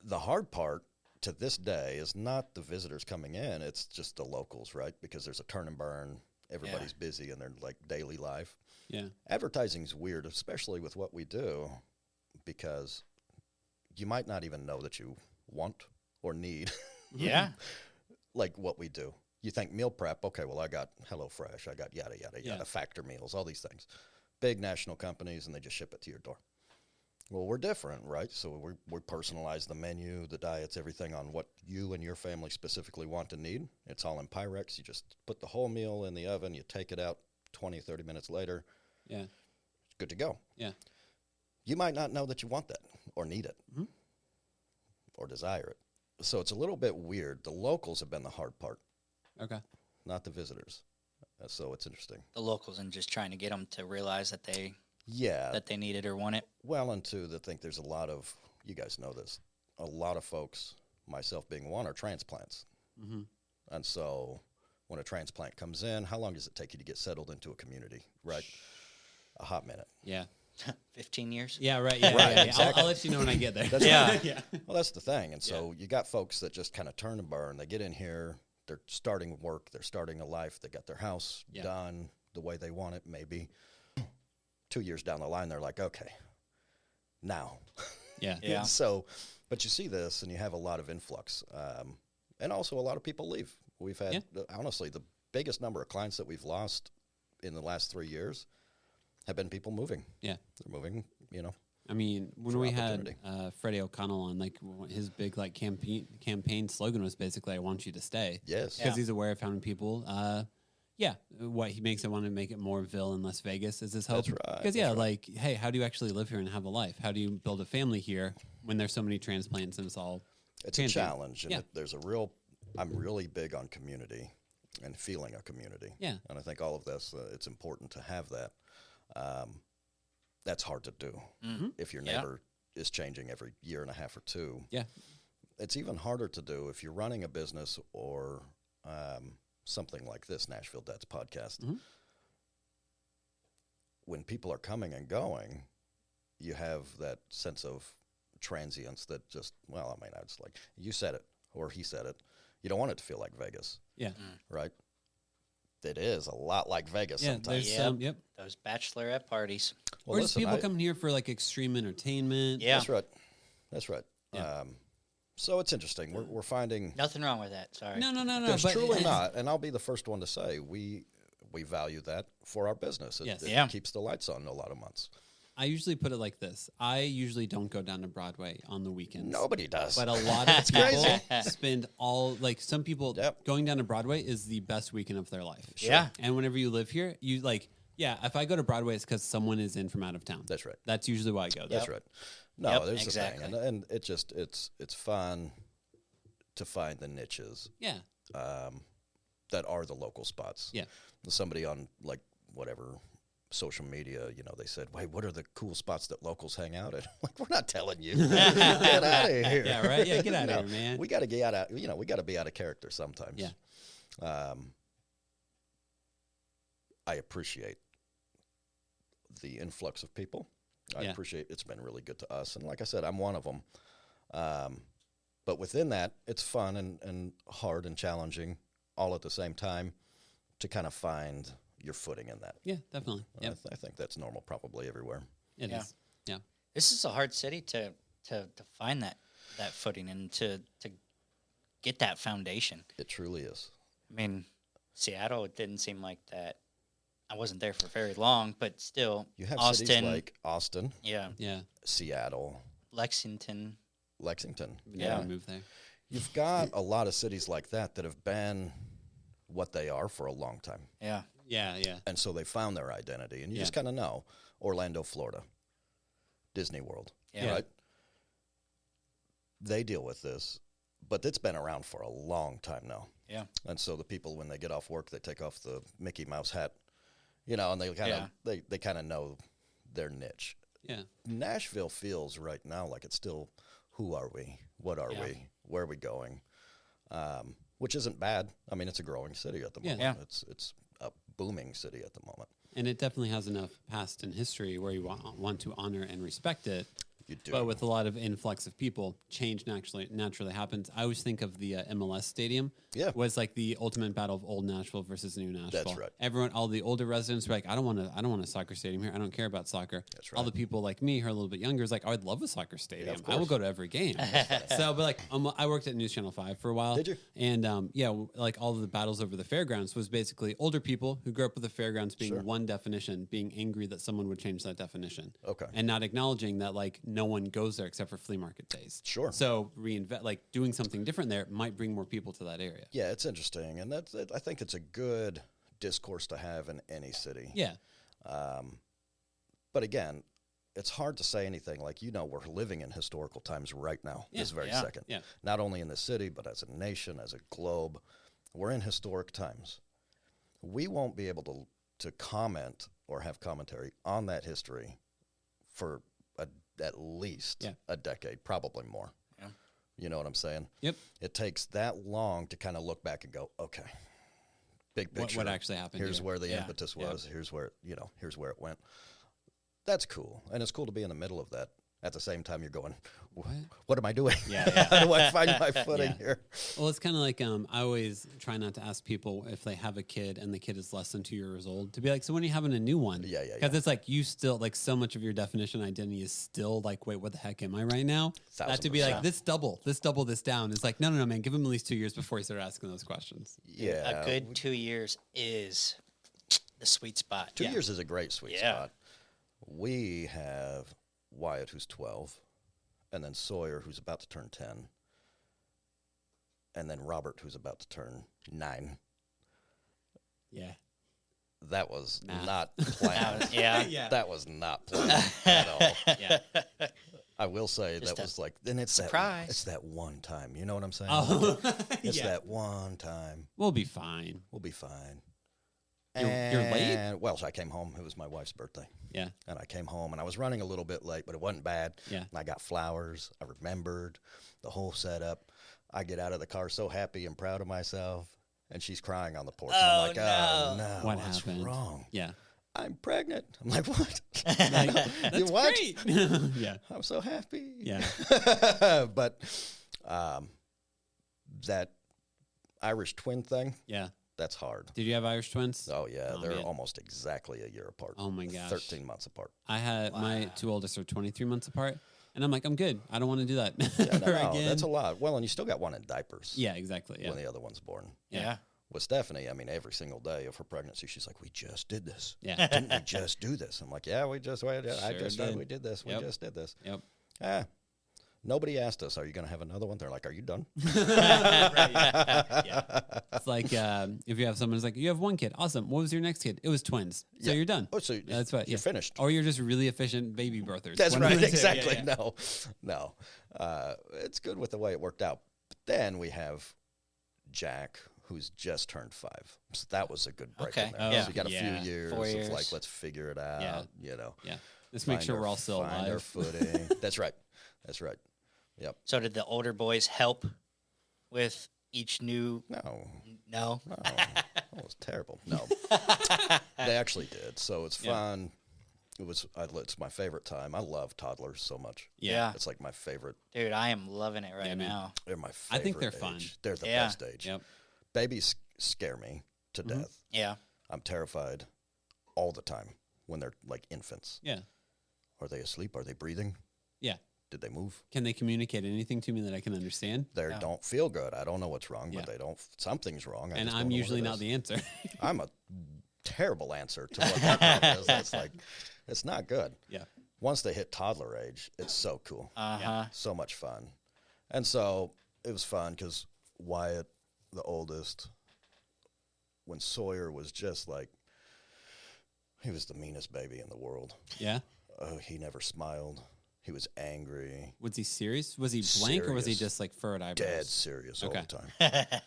The hard part to this day is not the visitors coming in. It's just the locals, right? Because there's a turn and burn. Everybody's busy in their like daily life. Yeah. Advertising's weird, especially with what we do, because you might not even know that you want or need Yeah. like what we do. You think meal prep, okay, well, I got HelloFresh, I got yada, yada, yada, Factor Meals, all these things. Big national companies, and they just ship it to your door. Well, we're different, right? So we personalize the menu, the diets, everything on what you and your family specifically want and need. It's all in Pyrex. You just put the whole meal in the oven, you take it out 20, 30 minutes later. Yeah. It's good to go. Yeah. You might not know that you want that or need it or desire it. So it's a little bit weird. The locals have been the hard part, Okay. not the visitors. So it's interesting. The locals and just trying to get them to realize that they Yeah. need it or want it. Well, and two, I think there's a lot of, you guys know this, a lot of folks, myself being one, are transplants. And so when a transplant comes in, how long does it take you to get settled into a community, right? A hot minute. Yeah. 15 years. Yeah. Right. Yeah. Right, yeah. exactly. I'll let you know when I get there. That's Yeah. right. Yeah. Well, that's the thing. And so you got folks that just kind of turn and burn. They get in here, they're starting work, they're starting a life, they got their house done the way they want it, maybe. 2 years down the line, they're like, okay, now. Yeah. Yeah. And so, but you see this, and you have a lot of influx. And also a lot of people leave. We've had, honestly, the biggest number of clients that we've lost in the last 3 years have been people moving. Yeah. They're moving, you know. I mean, when For we had opportunity. Freddie O'Connell on, like his big like campaign slogan was basically "I want you to stay." Yes. because he's aware of how many people. What he makes it want to make it more Ville and Las Vegas is his hope. That's right, Because that's right. like, hey, how do you actually live here and have a life? How do you build a family here when there's so many transplants and it's all? It's a camping? challenge. And Yeah. there's I'm really big on community and feeling a community. Yeah. And I think all of this, it's important to have that. That's hard to do if your neighbor is changing every year and a half or two. Yeah. It's even harder to do if you're running a business or something like this, Nashville Dads podcast. When people are coming and going, you have that sense of transience that just, well, I mean, it's like, you said it, or he said it. You don't want it to feel like Vegas, Yeah. right? It is a lot like Vegas Yeah. sometimes. There's Yep. Yep. Those bachelorette parties. Well, or just listen, people coming here for like extreme entertainment. Yeah. That's right. That's right. Yeah. So it's interesting. We're finding Nothing wrong with that. Sorry. No. there's but truly not, and I'll be the first one to say we value that for our business. It, Yes. it Yeah. keeps the lights on a lot of months. I usually put it like this. I usually don't go down to Broadway on the weekends. Nobody does. But a lot of people crazy. spend some people going down to Broadway is the best weekend of their life. Sure. Yeah. And whenever you live here, you if I go to Broadway, it's because someone is in from out of town. That's right. That's usually why I go there. That's right. No, Yep, there's exactly. the thing. And it's fun to find the niches Yeah. that are the local spots. Yeah. Somebody on like whatever social media, they said, "Wait, what are the cool spots that locals hang out at?" Like, we're not telling you. Get out of here. Yeah, right? Yeah, get out of here, man. We got to get out. We got to be out of character sometimes. Yeah. I appreciate the influx of people. I appreciate it's been really good to us, and like I said, I'm one of them. But within that, it's fun and hard and challenging all at the same time to kind of find your footing in that. Yeah, definitely. Yep. I think that's normal probably everywhere. It is. Yeah. This is a hard city to find that footing and to get that foundation. It truly is. I mean, Seattle, it didn't seem like that. I wasn't there for very long, but still, You have Austin, cities like Austin, yeah, Seattle, Lexington. Lexington. Yeah. Move there. You've got a lot of cities like that have been what they are for a long time. Yeah, Yeah, yeah. And so they found their identity. And you Yeah. just kind of know. Orlando, Florida, Disney World, Yeah. right? They deal with this, but it's been around for a long time now. yeah, And so the people, when they get off work, they take off the Mickey Mouse hat, and they kind of they kind of know their niche. Yeah. Nashville feels right now like it's still, who are we? What are we? Where are we going? Which isn't bad. I mean, it's a growing city at the moment. Yeah. It's a booming city at the moment. And it definitely has enough past and history where you want to honor and respect it. You do. But with a lot of influx of people, change naturally happens. I always think of the MLS stadium. Yeah. Was like the ultimate battle of old Nashville versus new Nashville. That's right. Everyone, all the older residents were like, I don't want a soccer stadium here. I don't care about soccer. That's All right. the people like me who are a little bit younger is like, I'd love a soccer stadium. of I will course. go to every game. So, but like, I worked at News Channel 5 for a while. Did you? And like all of the battles over the fairgrounds was basically older people who grew up with the fairgrounds being Sure. one definition, being angry that someone would change that definition. Okay. And not acknowledging that like no one goes there except for flea market days. Sure. So doing something different there might bring more people to that area. Yeah, it's interesting, and I think it's a good discourse to have in any city. Yeah. But again, it's hard to say anything like, we're living in historical times right now, this very Yeah. second. Yeah. Not only in the city, but as a nation, as a globe. We're in historic times. We won't be able to comment or have commentary on that history for at least a decade, probably more. Yeah. You know what I'm saying? Yep. It takes that long to kind of look back and go, okay, big picture. What actually happened Here's here. where the Yeah. impetus Yeah. was. Here's where it went. That's cool, and it's cool to be in the middle of that. At the same time, you're going, what am I doing? Yeah, yeah. How do I find my footing Yeah. here? Well, it's kind of like I always try not to ask people if they have a kid and the kid is less than 2 years old to be like, so when are you having a new one? Yeah, yeah, Because it's like you still like so much of your definition identity is still like, wait, what the heck am I right now? That to be like 1000%. this down. It's like no, man, give him at least 2 years before you start asking those questions. Yeah, a good 2 years is the sweet spot. 2 years is a great sweet Yeah. spot. We have Wyatt, who's 12, and then Sawyer, who's about to turn 10, and then Robert, who's about to turn 9. Yeah. That was Nah. not planned. Yeah. That was not planned at all. Yeah. I will say Just that a was like, then it's surprise. it's that one time. You know what I'm saying? Oh, It's yeah. that one time. We'll be fine. We'll be fine. You're late? And, well, so I came home. It was my wife's birthday. Yeah. And I came home, and I was running a little bit late, but it wasn't bad. Yeah. And I got flowers. I remembered the whole setup. I get out of the car so happy and proud of myself, and she's crying on the porch. And I'm like, oh, no, What what's happened? wrong? Yeah. I'm pregnant. I'm like, what? Like, You that's what? great. Yeah. I'm so happy. Yeah. But that Irish twin thing, Yeah. that's hard. Did you have Irish twins? Oh, yeah. Oh, they're man. almost exactly a year apart. Oh, my gosh. 13 months apart. I had my two oldest are 23 months apart, and I'm like, I'm good. I don't want to do that Yeah, ever no, again. that's a lot. Well, and you still got one in diapers Yeah, exactly. Yeah. when the other one's born. Yeah. With Stephanie, I mean, every single day of her pregnancy, she's like, "We just did this. Yeah. Didn't we just do this?" I'm like, "Yeah, we just did. I Sure just said did. we did this. Yep. We just did this." Yep. Ah, nobody asked us, "Are you going to have another one?" They're like, "Are you done?" Yeah. It's like if you have someone who's like, you have one kid, awesome. What was your next kid? It was twins. So Yeah. you're done. Oh, so That's what you're finished. Or you're just really efficient baby birthers. That's One of right. the two. Yeah, Exactly. yeah. No. It's good with the way it worked out. But then we have Jack, who's just turned 5. So that was a good break in Okay. there. Oh, So you got a yeah. few years 4 of years. like, let's figure it out. Yeah. You know. Yeah. Let's make sure we're all still find our alive. footing. That's right. That's right. Yep. So did the older boys help with each new? No. No. No. That was terrible. No. They actually did. So it's Yeah. fun. It's my favorite time. I love toddlers so much. Yeah. It's like my favorite. Dude, I am loving it right Yeah, man. now. They're my favorite I think they're fun. age. They're the Yeah. best age. Yep. Babies scare me to death. Yeah. I'm terrified all the time when they're like infants. Yeah. Are they asleep? Are they breathing? Yeah. Did they move? Can they communicate anything to me that I can understand? They Yeah. don't feel good. I don't know what's wrong, Yeah. but they don't. Something's wrong. I And just don't I'm know what usually it not is. the answer. I'm a terrible answer to what that problem is. It's like, it's not good. Yeah. Once they hit toddler age, it's so cool. Uh-huh. So much fun. And so it was fun because Wyatt, the oldest, when Sawyer was just like, he was the meanest baby in the world. Yeah. He never smiled. He was angry, Was he serious? Was he blank or was he Serious. just like furrowed eyebrows? dead serious all Okay. the time.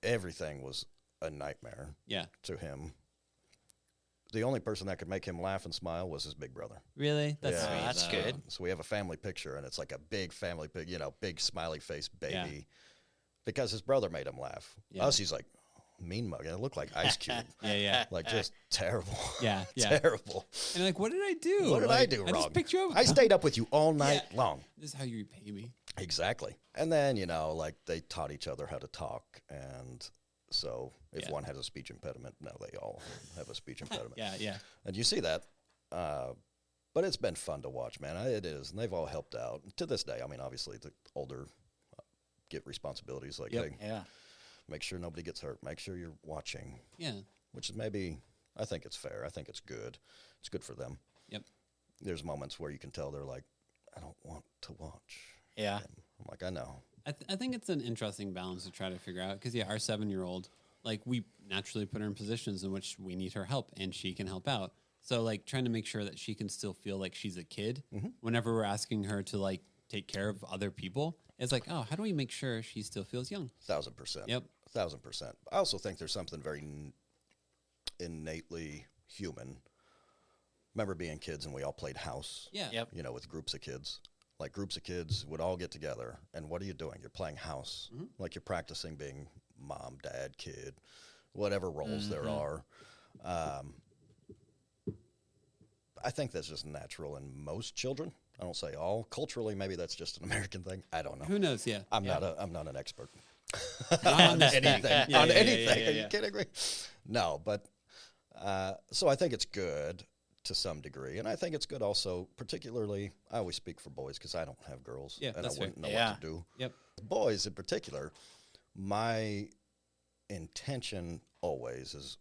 Everything was a nightmare Yeah. to him. The only person that could make him laugh and smile was his big brother. Really? That's Yeah. sweet. That's though. good. So we have a family picture, and it's like a big family big smiley face baby, Yeah. because his brother made him laugh. Yeah. Us, he's like mean mug, and it looked like Ice Cube, Yeah, yeah. like just terrible, Yeah, yeah. terrible. And like, what did I do? What did Like, I do I wrong? just picked you up. I stayed up with you all night Yeah. long. This is how you repay me. Exactly. And then, like they taught each other how to talk. And so if Yeah. one has a speech impediment, now they all have a speech impediment. Yeah, yeah. And you see that. But it's been fun to watch, man. It is. And they've all helped out. To this day, I mean, obviously, the older get responsibilities like, Yep. hey, Yeah. make sure nobody gets hurt. Make sure you're watching, Yeah. which is maybe, I think it's fair. I think it's good. It's good for them. Yep. There's moments where you can tell they're like, I don't want to watch. Yeah. I'm like, I know. I think it's an interesting balance to try to figure out because, yeah, our 7-year-old, like, we naturally put her in positions in which we need her help and she can help out. So, like, trying to make sure that she can still feel like she's a kid whenever we're asking her to, like, take care of other people. It's like, oh, how do we make sure she still feels young? 1,000%. Yep. 1,000%. I also think there's something very innately human. Remember being kids and we all played house? Yeah. Yep. With groups of kids. Like groups of kids would all get together, and what are you doing? You're playing house. Like you're practicing being mom, dad, kid, whatever roles there are. I think that's just natural in most children. I don't say all. Culturally, maybe that's just an American thing. I don't know. Who knows? Yeah. I'm not an expert Not on this anything. thing. Yeah, on yeah, yeah, anything. yeah, Are yeah. you kidding me? No, but so I think it's good to some degree, and I think it's good also. Particularly, I always speak for boys because I don't have girls, Yeah, and that's I fair. wouldn't know Yeah. what to do. Yep. Boys in particular, my intention always is,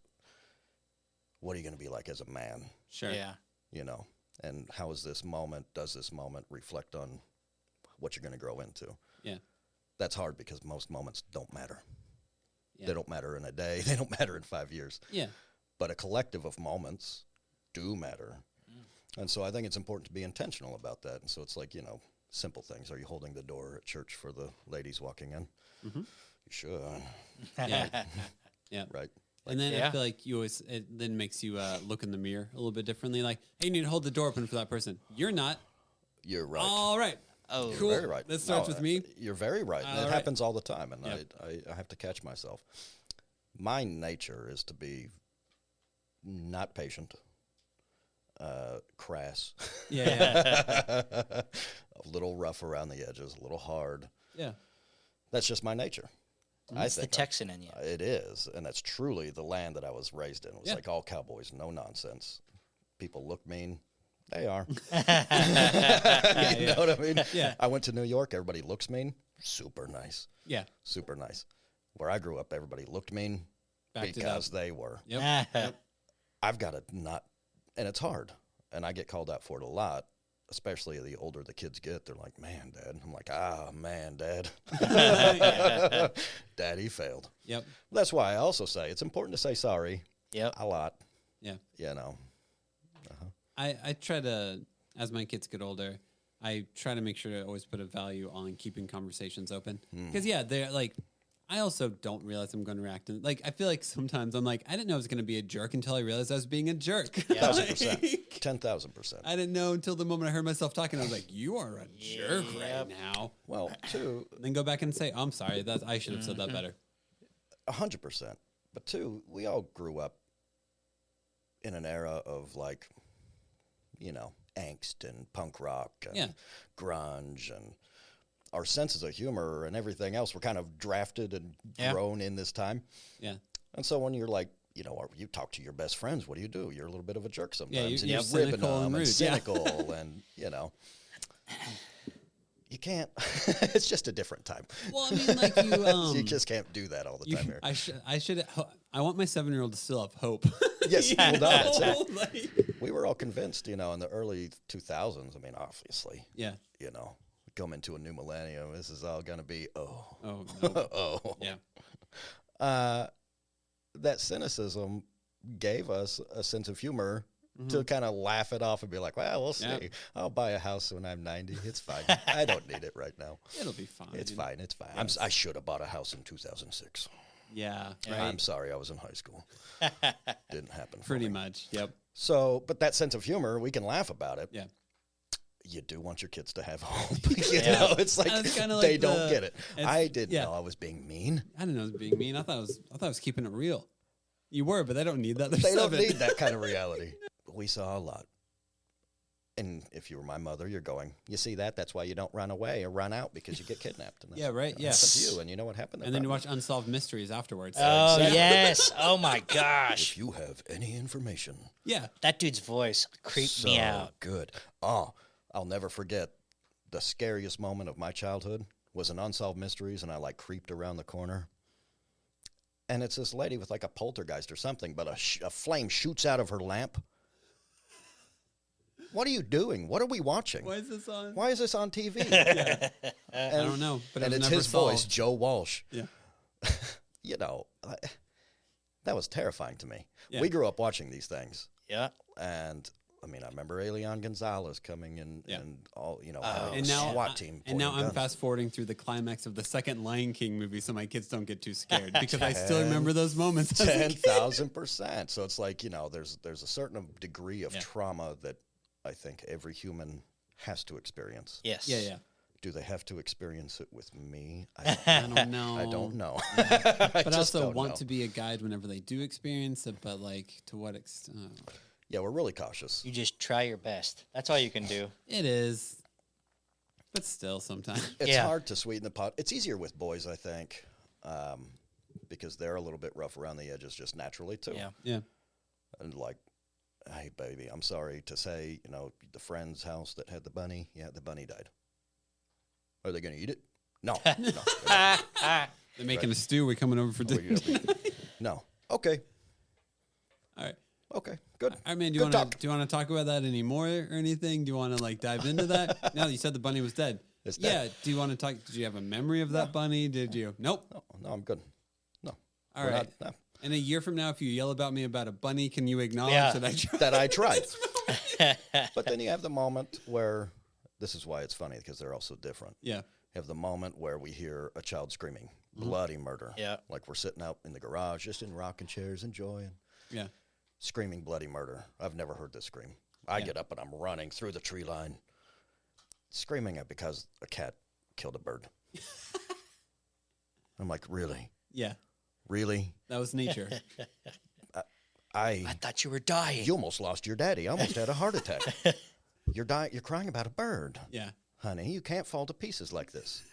what are you going to be like as a man? Sure. Yeah. And how is this moment? Does this moment reflect on what you're going to grow into? Yeah. That's hard because most moments don't matter. Yeah. They don't matter in a day. They don't matter in 5 years. Yeah. But a collective of moments do matter. And so I think it's important to be intentional about that. And so it's like, simple things. Are you holding the door at church for the ladies walking in? You should, Yeah. Yeah. right? And then I Yeah. feel like it then makes you look in the mirror a little bit differently. Like, hey, you need to hold the door open for that person. You're not. You're right. All right. Oh, Cool. Very right. That starts No, with me. You're very right. And All it right. happens all the time. And Yep. I have to catch myself. My nature is to be not patient, crass, Yeah. a little rough around the edges, a little hard. Yeah. That's just my nature. it's the Texan in you. It is, and that's truly the land that I was raised in. It was Yeah. like all cowboys, no nonsense. People look mean. They are. Yeah. You know what I mean? Yeah. I went to New York. Everybody looks mean. Super nice. Yeah. Super nice. where I grew up, everybody looked mean Backed it because up. they were. Yep. Yep. I've got to not, and it's hard, and I get called out for it a lot. Especially the older the kids get, they're like, "Man, Dad." I'm like, man, Dad." Daddy failed. Yep. That's why I also say it's important to say sorry. Yep. A lot. Yeah. You know. I try to, as my kids get older, I try to make sure to always put a value on keeping conversations open. Because, they're like, I also don't realize I'm going to react. And, like, I feel like sometimes I'm like, I didn't know I was going to be a jerk until I realized I was being a jerk. 1,000%. 10,000%. I didn't know until the moment I heard myself talking. I was like, you are a jerk right now. Well, too. Then go back and say, I'm sorry. I should have said that better. 100%. But two, we all grew up in an era of like, angst and punk rock and grunge, and our senses of humor and everything else were kind of drafted and grown in this time. Yeah. And so when you're like, you talk to your best friends, what do? You're a little bit of a jerk sometimes. You're and you're ribbing cynical them and and rude. cynical and, you can't. It's just a different time. Well, I mean, like you, you just can't do that all the time here. I want my 7-year-old to still have hope. Yes, well, no, that's it. Like, We were all convinced, in the early 2000s. I mean, obviously, yeah. Come into a new millennium. This is all going to be, Oh, no. Yeah. That cynicism gave us a sense of humor to kind of laugh it off and be like, well, we'll see. Yeah. I'll buy a house when I'm 90. It's fine. I don't need it right now. It'll be fine. It's fine. It's fine. Yes. I should have bought a house in 2006. Yeah. Right. I'm sorry. I was in high school. Didn't happen for Pretty me. much. Yep. So, but that sense of humor, we can laugh about it. Yeah. You do want your kids to have hope. It's like It's kinda they like don't get it. I didn't yeah. know I was being mean. I didn't know it was being mean. I thought I was keeping it real. You were, but they don't need that. They're They don't 7. need that kind of reality. We saw a lot. And if you were my mother, you're going, you see that? That's why you don't run away or run out, because you get kidnapped. And Yeah, right, That yeah. happened to you, and you know what happened? And then you watch Unsolved Mysteries afterwards. Oh, Exactly. yes. Oh, my gosh. If you have any information, Yeah. That dude's voice creeped so me out. good. Oh, I'll never forget the scariest moment of my childhood was in Unsolved Mysteries, and I creeped around the corner. And it's this lady with a poltergeist or something, but a flame shoots out of her lamp. What are you doing? What are we watching? Why is this on? Why is this on TV? I don't know. But And it was it's never his voice, solved. Joe Walsh. Yeah. That was terrifying to me. Yeah. We grew up watching these things. Yeah. And I mean, I remember Elian Gonzalez coming in and all, And now, SWAT team. and now pointing I'm guns. fast forwarding through the climax of the second Lion King movie, so my kids don't get too scared because I still remember those moments. as a kid. 10,000%. So it's like, there's a certain degree of trauma that I think every human has to experience. Yes. Yeah. Do they have to experience it with me? I don't know. I don't know. But I also want to be a guide whenever they do experience it. But to what extent? Yeah, we're really cautious. You just try your best. That's all you can do. It is, but still, sometimes. It's Yeah. hard to sweeten the pot. It's easier with boys, I think, because they're a little bit rough around the edges just naturally, too. Yeah. Yeah. And hey, baby, I'm sorry to say, the friend's house that had the bunny, the bunny died. Are they going to eat it? No. No. They're making a stew. We're coming over for dinner. No. Okay. All right. Okay. Good. All right, man. Do Good talk. you want to talk about that anymore or anything? Do you want to dive into that? No, you said the bunny was dead. It's dead. Yeah. Do you want to talk? Did you have a memory of that bunny? Did you? Nope. No, I'm good. No. All We're right. not- no. And a year from now, if you yell about me about a bunny, can you acknowledge Yeah. that I tried? That I tried. But then you have the moment where, this is why it's funny, because they're all so different. Yeah. You have the moment where we hear a child screaming, bloody murder. Yeah. Like we're sitting out in the garage, just in rocking chairs, enjoying. Yeah. Screaming bloody murder. I've never heard this scream. I get up and I'm running through the tree line, screaming it because a cat killed a bird. I'm like, really? Yeah. Really? That was nature. I thought you were dying. You almost lost your daddy. I almost had a heart attack. You're You're crying about a bird. Yeah. Honey, you can't fall to pieces like this.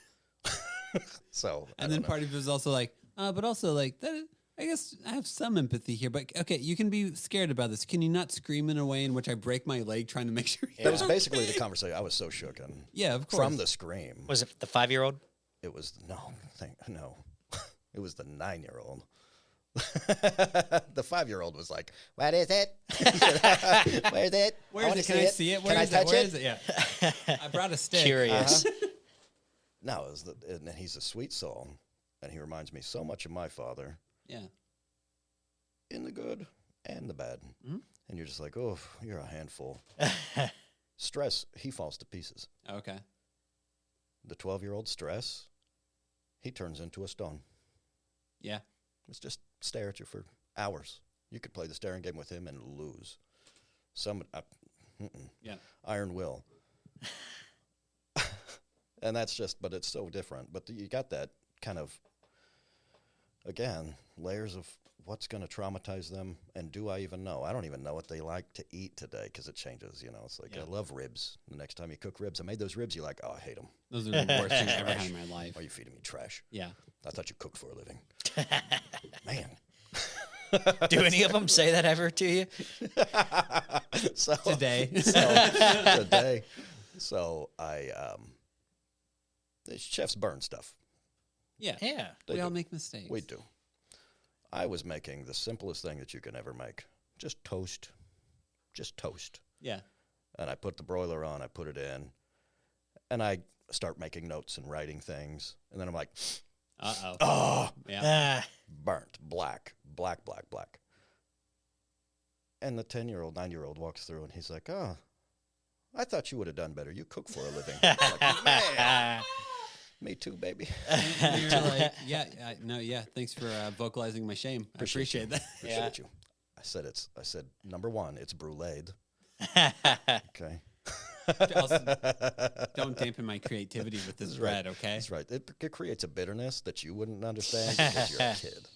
So, And then part of it was also but also that. I guess I have some empathy here, but okay, you can be scared about this. Can you not scream in a way in which I break my leg trying to make sure? that was basically the conversation. I was so shooken. Yeah, of course. From the scream. Was it the 5-year-old? It was, no. It was the 9-year-old. The 5-year-old was like, "What is it? Where is it? Where is it? Can I see it? Can I touch Where it?" is it? Yeah. I brought a stick. Curious. No, it was and he's a sweet soul, and he reminds me so much of my father, Yeah. in the good and the bad. Mhm. And you're just like, oh, you're a handful. Stress, he falls to pieces. Okay. The 12-year-old Stress, he turns into a stone. Yeah. It's just stare at you for hours. You could play the staring game with him and lose. Yeah. Iron will. And that's just, but it's so different. But you got that kind of, again, layers of what's going to traumatize them, and do I even know? I don't even know what they like to eat today because it changes. You know, it's like, Yeah. I love ribs. The next time you cook ribs, I made those ribs. You're like, oh, I hate them. Those are the worst things I've ever had in my life. Why are you feeding me trash? Yeah. I thought you cooked for a living. Man. Do any of them say that ever to you? So Today. today. So the chefs burn stuff. Yeah. Yeah. They We all do. make mistakes. We do. I was making the simplest thing that you can ever make. Just toast. Just toast. Yeah. And I put the broiler on, I put it in, and I start making notes and writing things. And then I'm like, Uh-oh. oh, Yeah. burnt, black. And the 10-year-old, 9-year-old walks through and he's like, oh, I thought you would have done better. You cook for a living. I'm like, man, me too, baby. And you're like, yeah. Thanks for vocalizing my shame. I appreciate that. Appreciate you. I said, number one, it's bruleed. Okay. Also, don't dampen my creativity with this bread, okay? That's right. It creates a bitterness that you wouldn't understand because you're a kid.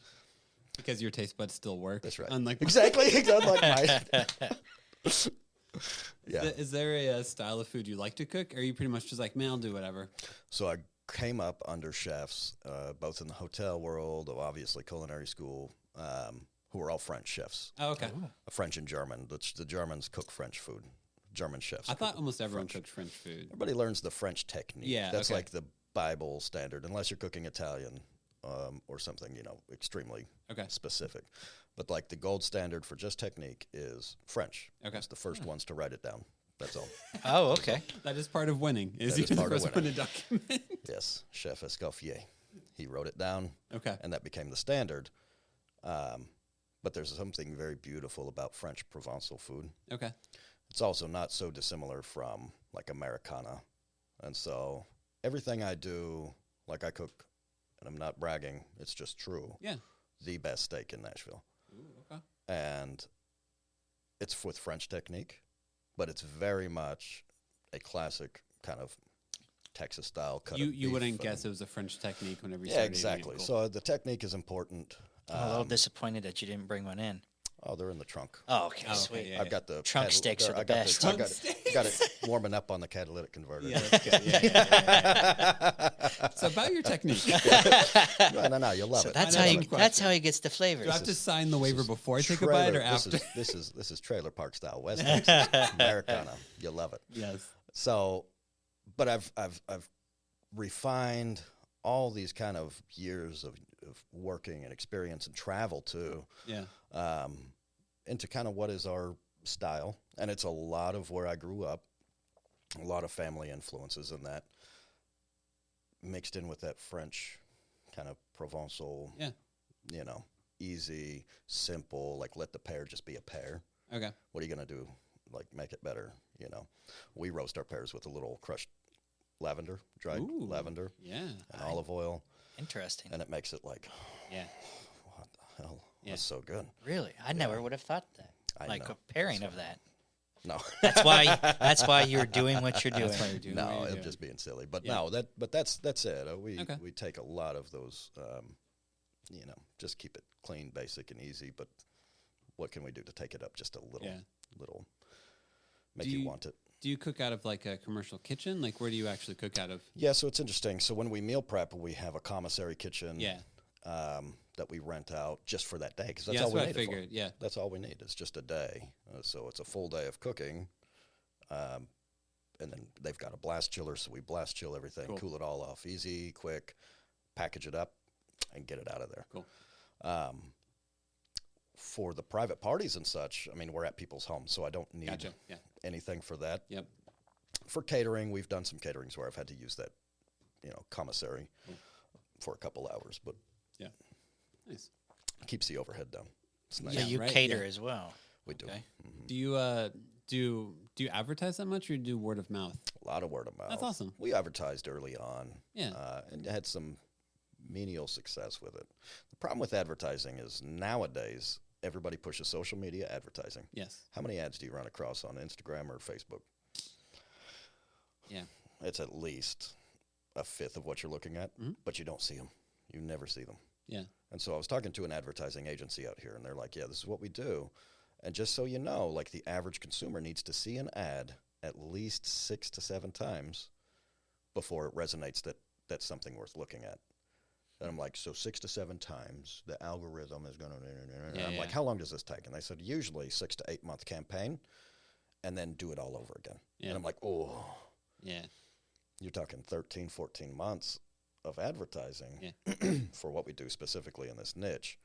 Because your taste buds still work. That's right. Unlike Exactly. Unlike mine. Yeah. Is there a style of food you like to cook? Or are you pretty much just like, man, I'll do whatever? So I came up under chefs, both in the hotel world, obviously culinary school, who were all French chefs, Oh, okay. French and German. The Germans cook French food. German chefs. I thought cook almost everyone French. cooked French food. Everybody learns the French technique. Yeah, That's okay. like the Bible standard, unless you're cooking Italian or something, extremely Okay. specific. But like the gold standard for just technique is French. Okay. It's the first ones to write it down. That's all. Oh, okay. That is part of winning. Is That is you're the part of first one to winning. document. Yes, Chef Escoffier. He wrote it down, Okay. and that became the standard. But there's something very beautiful about French Provençal food. Okay. It's also not so dissimilar from like Americana. And so everything I do, like I cook, and I'm not bragging, it's just true, Yeah. the best steak in Nashville. Ooh, okay. And it's with French technique, but it's very much a classic kind of Texas style cut. You wouldn't guess it was a French technique whenever you Yeah, started eating it. exactly. Cool. So the technique is important. I'm a little disappointed that you didn't bring one in. Oh, they're in the trunk. Oh, okay, Oh, okay, sweet. yeah. I've got the Trunk steaks are the best. I got it warming up on the catalytic converter. Yeah, that's good. Yeah. So about your technique. Do No, you'll love it. That's I how know he. one question. That's how he gets the flavors. I have to sign the waiver before I take a bite or after? This is trailer park style, West Texas, Americana. You'll love it. Yes. So, but I've refined all these kind of years of working and experience and travel too, Yeah. into kind of what is our style, and it's a lot of where I grew up, a lot of family influences in that, mixed in with that French kind of Provençal, Yeah. easy, simple, like let the pear just be a pear. Okay. What are you going to do? Like make it better, We roast our pears with a little crushed lavender, dried Ooh. lavender Yeah. and olive oil, Interesting. and it makes it like, Yeah. what the hell? Yeah. That's so good. Really, I never would have thought that. I Like know. a pairing of that. No. That's why. That's why you're doing what you're doing. That's why you're doing what No, you're I'm doing. just being silly. But Yeah. no, that's it. Okay. We take a lot of those, just keep it clean, basic, and easy. But what can we do to take it up just a little, Yeah. make Do you you- want it? Do you cook out of like a commercial kitchen? Like where do you actually cook out of? Yeah, so it's interesting. So when we meal prep, we have a commissary kitchen. Yeah. That we rent out just for that day because that's Yeah, all that's we what I need it for. figured. Yeah. That's all we need. It's just a day. So it's a full day of cooking. And then they've got a blast chiller, so we blast chill everything, Cool. cool it all off. Easy, quick, package it up, and get it out of there. Cool. For the private parties and such, I mean, we're at people's homes, so I don't need Gotcha. Yeah. anything for that. Yep. For catering, we've done some caterings where I've had to use that, commissary for a couple hours, but Yeah. Nice. keeps the overhead down. It's nice. So you right, cater yeah. as well. We do. Okay. Do you do you advertise that much, or do you do word of mouth? A lot of word of mouth. That's awesome. We advertised early on. Yeah. And had some menial success with it. The problem with advertising is nowadays everybody pushes social media advertising. Yes. How many ads do you run across on Instagram or Facebook? Yeah. It's at least a fifth of what you're looking at, but you don't see them. You never see them. Yeah. And so I was talking to an advertising agency out here, and they're like, yeah, this is what we do. And just so you know, like the average consumer needs to see an ad at least 6 to 7 times before it resonates that that's something worth looking at. And I'm like, so 6 to 7 times, the algorithm is going to... Yeah, I'm yeah. like, how long does this take? And they said, usually 6 to 8 month campaign, and then do it all over again. Yeah. And I'm like, oh, Yeah. you're talking 13, 14 months of advertising for what we do specifically in this niche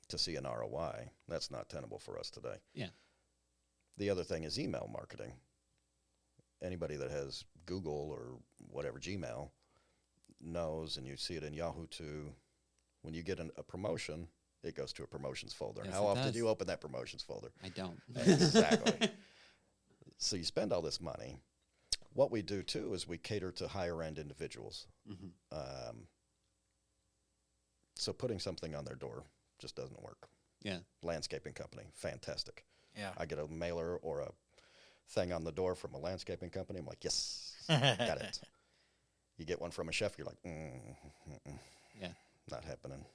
to see an ROI. That's not tenable for us today. Yeah. The other thing is email marketing. Anybody that has Google or whatever, Gmail, knows, and you see it in Yahoo too, when you get a promotion, it goes to a promotions folder. Yes, How it often does. do you open that promotions folder? I don't. Exactly. So you spend all this money. What we do too is we cater to higher end individuals. So putting something on their door just doesn't work. Yeah. Landscaping company, fantastic. Yeah. I get a mailer or a thing on the door from a landscaping company. I'm like, yes, got it. You get one from a chef, you're like, Yeah. not happening.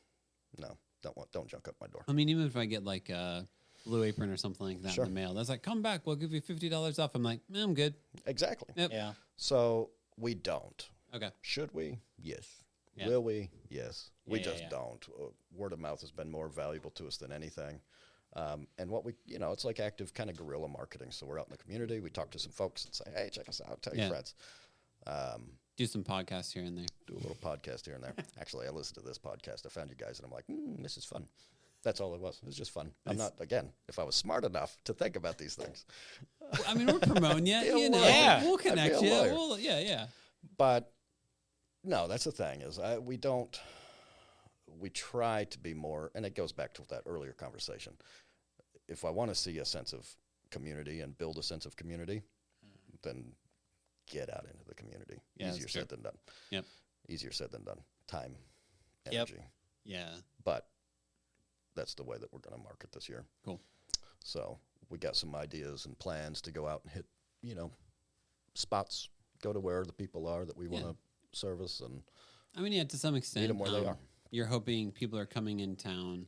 No, don't junk up my door. I mean, even if I get like a Blue Apron or something like that Sure. in the mail, that's like, come back, we'll give you $50 off. I'm like, I'm good. Exactly. Yep. Yeah. So we don't. Okay. Should we? Yes. Yeah. Will we? Yes. We Yeah, just yeah. don't. Word of mouth has been more valuable to us than anything. And what we, it's like active kind of guerrilla marketing. So we're out in the community. We talk to some folks and say, hey, check us out. Tell your Yeah. friends. Do some podcasts here and there. Do a little podcast here and there. Actually, I listened to this podcast. I found you guys, and I'm like, this is fun. That's all it was. It was just fun. I'm not, again, if I was smart enough to think about these things. Well, I mean, we're promoting you. Be a You know, lawyer. Yeah. we'll connect I'd be you. a lawyer. We'll, yeah. But no, that's the thing is we try to be more, and it goes back to that earlier conversation. If I want to see a sense of community and build a sense of community, then get out into the community. Yeah, Easier that's true. said than done. Yep. Easier said than done. Time, Yep. energy. Yeah. But that's the way that we're going to market this year. Cool. So we got some ideas and plans to go out and hit, spots, go to where the people are that we want to service, and I mean, yeah, to some extent. meet them where they are. You're hoping people are coming in town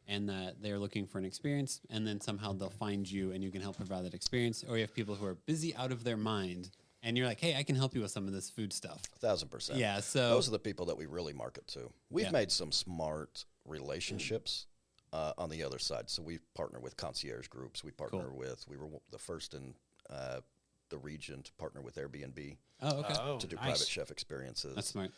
and that they're looking for an experience, and then somehow they'll find you and you can help provide that experience. Or you have people who are busy out of their mind and you're like, hey, I can help you with some of this food stuff. 1,000%. Yeah, so Those are the people that we really market to. We've Yeah. made some smart relationships on the other side. So we partner with concierge groups. We partner with, we were the first in the region to partner with Airbnb Oh, okay. Oh, to do nice. private chef experiences. That's smart.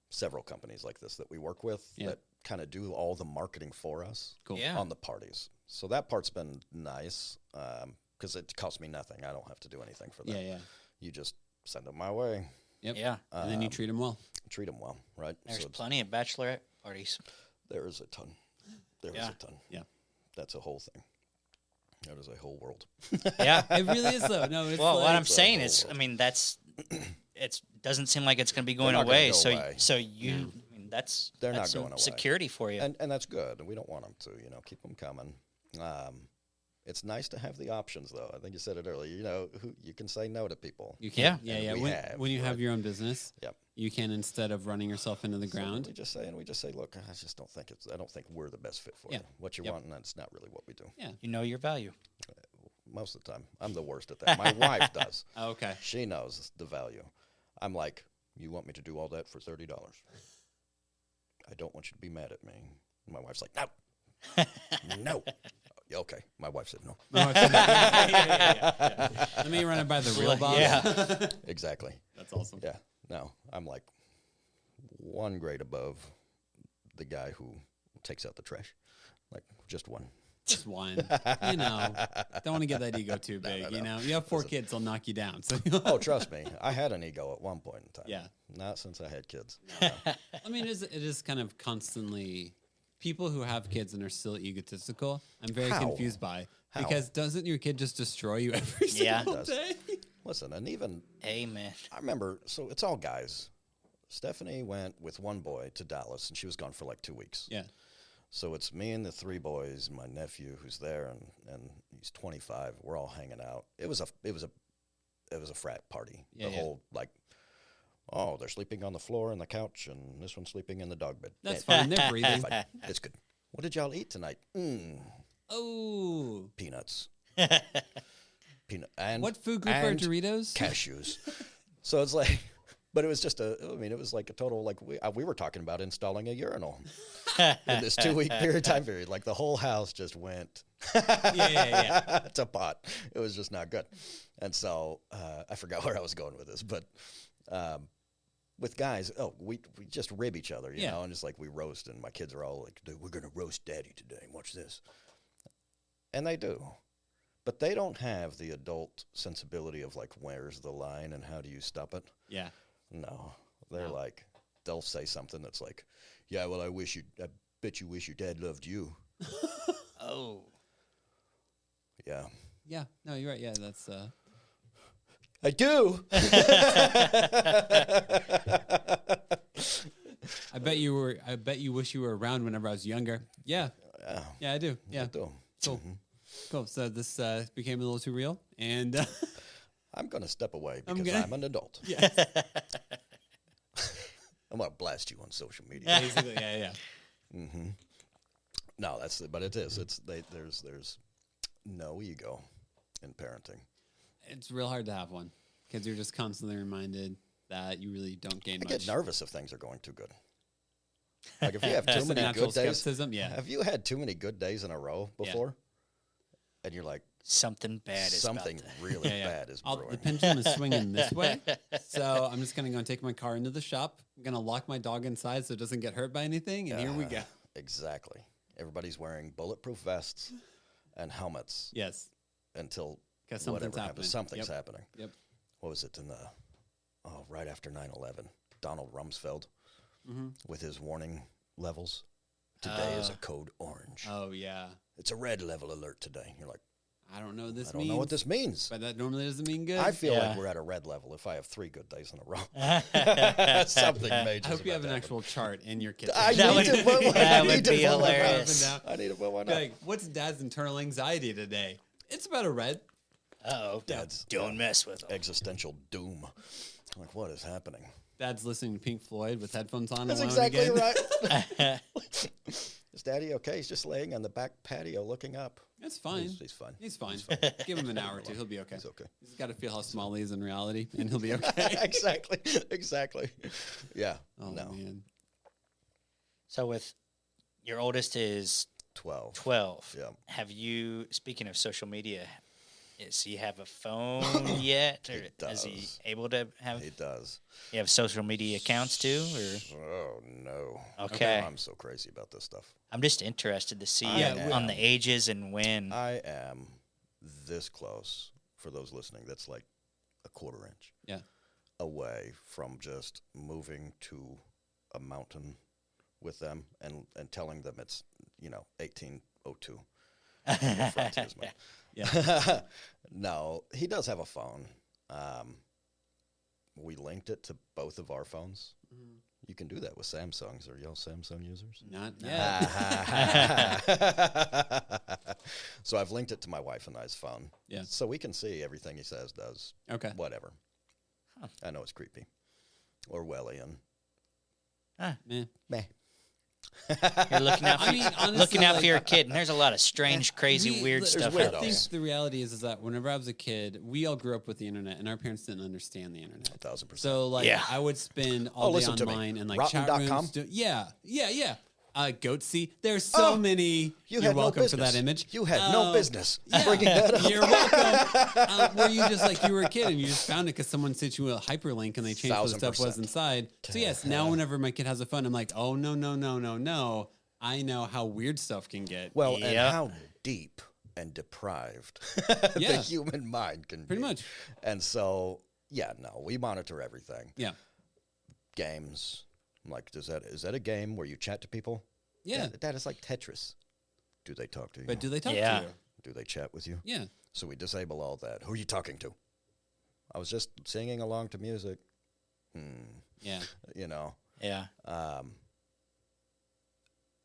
Several companies like this that we work with Yeah. that kind of do all the marketing for us Cool. Yeah. on the parties. So that part's been nice because it costs me nothing. I don't have to do anything for that. Yeah. You just send them my way, Yep. Yeah. And then you treat them well. treat them well, right? There's So it's- plenty of bachelorette parties. there is a ton. There is Yeah. a ton. Yeah. That's a whole thing. That is a whole world. Yeah. It really is, though. No, it's Well, like, what I'm It's a saying whole is, world. I mean, it doesn't seem like it's going to be going not gonna away. go away. So you, I mean, that's They're not that's some going away. security for you. And that's good. And we don't want them to, keep them coming. It's nice to have the options, though. I think you said it earlier. You can say no to people. you can. Yeah. Yeah. And we When, have, when you have right? your own business, Yep. you can, instead of running yourself into the So ground. we just say, look, I just don't think I don't think we're the best fit for Yeah. you. What you Yep. want, and that's not really what we do. Yeah. You know your value. Most of the time, I'm the worst at that. My wife does. Oh, okay. She knows the value. I'm like, you want me to do all that for $30? I don't want you to be mad at me. And my wife's like, no, no. Yeah, okay. My wife said no. No, it's yeah. Let me run it by the real boss. Yeah. Exactly. That's awesome. Yeah. No, I'm like, one grade above the guy who takes out the trash. Like, just one. Just one. You know, don't want to get that ego too big. no. You know, you have 4 kids, they'll knock you down. So Oh, trust me. I had an ego at one point in time. Yeah. Not since I had kids. I mean, it is kind of constantly people who have kids and are still egotistical. I'm very How? confused by How? because doesn't your kid just destroy you every Yeah. single It does. day? Listen, and even, Amen. I remember, so it's all guys. Stephanie went with one boy to Dallas, and she was gone for like 2 weeks. Yeah. So it's me and the 3 boys, and my nephew who's there, and he's 25. We're all hanging out. It was a frat party. Yeah, the yeah. whole like, oh, they're sleeping on the floor and the couch, and this one's sleeping in the dog bed. That's Yeah, fine. They're breathing. fine. It's good. What did y'all eat tonight? Oh. Peanuts. Peanut and What food group are and Doritos? Cashews. So it's like, but it was just it was like a total, like, we were talking about installing a urinal in this 2-week time period. Like, the whole house just went yeah. to pot. It was just not good. And so I forgot where I was going with this, but with guys, we just rib each other, you know, and it's like we roast, and my kids are all like, dude, we're going to roast daddy today. Watch this. And they do. But they don't have the adult sensibility of, like, where's the line and how do you stop it? Yeah. No. They're No. like, they'll say something that's like, yeah, well, I bet you wish your dad loved you. Oh. Yeah. Yeah. No, you're right. Yeah, that's I do. I bet you wish you were around whenever I was younger. Yeah. Yeah, I do. Yeah. I do. Cool. Cool. So this became a little too real, and I'm going to step away I'm because gonna- I'm an adult. yeah, I'm going to blast you on social media. basically, yeah. No, but it is. There's no ego in parenting. It's real hard to have one because you're just constantly reminded that you really don't gain I much. get nervous if things are going too good. Like, if you have That's too the many natural good days. skepticism. Yeah. Have you had too many good days in a row before? And you're like, Something bad is something about to. really Yeah. bad is The brewing. pendulum is swinging this way, so I'm just gonna go and take my car into the shop. I'm gonna lock my dog inside so it doesn't get hurt by anything, and here we go. Exactly. Everybody's wearing bulletproof vests and helmets Yes, until 'cause something's whatever happening. happens. Something's Yep. happening. Yep. What was it right after 9/11? Donald Rumsfeld with his warning levels. Today is a code orange. Oh yeah. It's a red level alert today. You're like, I don't know what this I don't means. know what this means. But that normally doesn't mean good. I feel Yeah. like we're at a red level if I have 3 good days in a row. Something major. I hope you have an actual chart in your kitchen. I That need would- to put one. that I would need to be put one up. hilarious. I need to put one Be up. like, what's Dad's internal anxiety today? It's about a red. Oh, Dad's don't mess with them. existential doom. Like, what is happening? Dad's listening to Pink Floyd with headphones on. That's alone exactly again. right. Is Daddy okay? He's just laying on the back patio looking up. It's fine. He's fine. He's fine. Give him an hour or two. He'll be okay. He's okay. He's got to feel how small he is in reality, and he'll be okay. Exactly. Yeah. Oh, no. man. So with your oldest is 12. 12. Yeah. Have you, speaking of social media, does he have a phone yet? Or is he does. able to have, He does. you have social media accounts too? Or Oh, no. Okay. I'm so crazy about this stuff. I'm just interested to see I on am. the ages and when. I am this close, for those listening, that's like a quarter inch Yeah. away from just moving to a mountain with them and telling them it's, 1802. We're friends, here's my- Yeah. No, he does have a phone. We linked it to both of our phones. You can do that with Samsungs. Are y'all Samsung users? Not yet. So I've linked it to my wife and I's phone. Yeah. So we can see everything he says, does, Okay. whatever. I know it's creepy. Orwellian. Meh. Meh. You're looking out for, I mean, honestly, looking out like- for your kid, and there's a lot of strange, crazy, weird there's stuff weirdos. out I there. think the reality is that whenever I was a kid, we all grew up with the internet, and our parents didn't understand the internet. 1,000%. So, like, Yeah. I would spend all day listen to me. online and, like, Rotten.com? chat rooms. Yeah. Goatsy. There's so many. You You're had no welcome for business. that image. You had no business Yeah, bringing that up. You're welcome. Where you just like you were a kid and you just found it because someone sent you a hyperlink and they changed what the stuff was 1000%. inside. So yes, now whenever my kid has a phone, I'm like, oh no. I know how weird stuff can get. Well, and Yep. how deep and deprived Yeah. the human mind can Pretty be. much. And so, yeah, no, we monitor everything. Yeah. Games. Like, is that a game where you chat to people? Yeah. That is like Tetris. Do they talk to you? But do they talk Yeah. to you? Do they chat with you? Yeah. So we disable all that. Who are you talking to? I was just singing along to music. Yeah. You know. Yeah.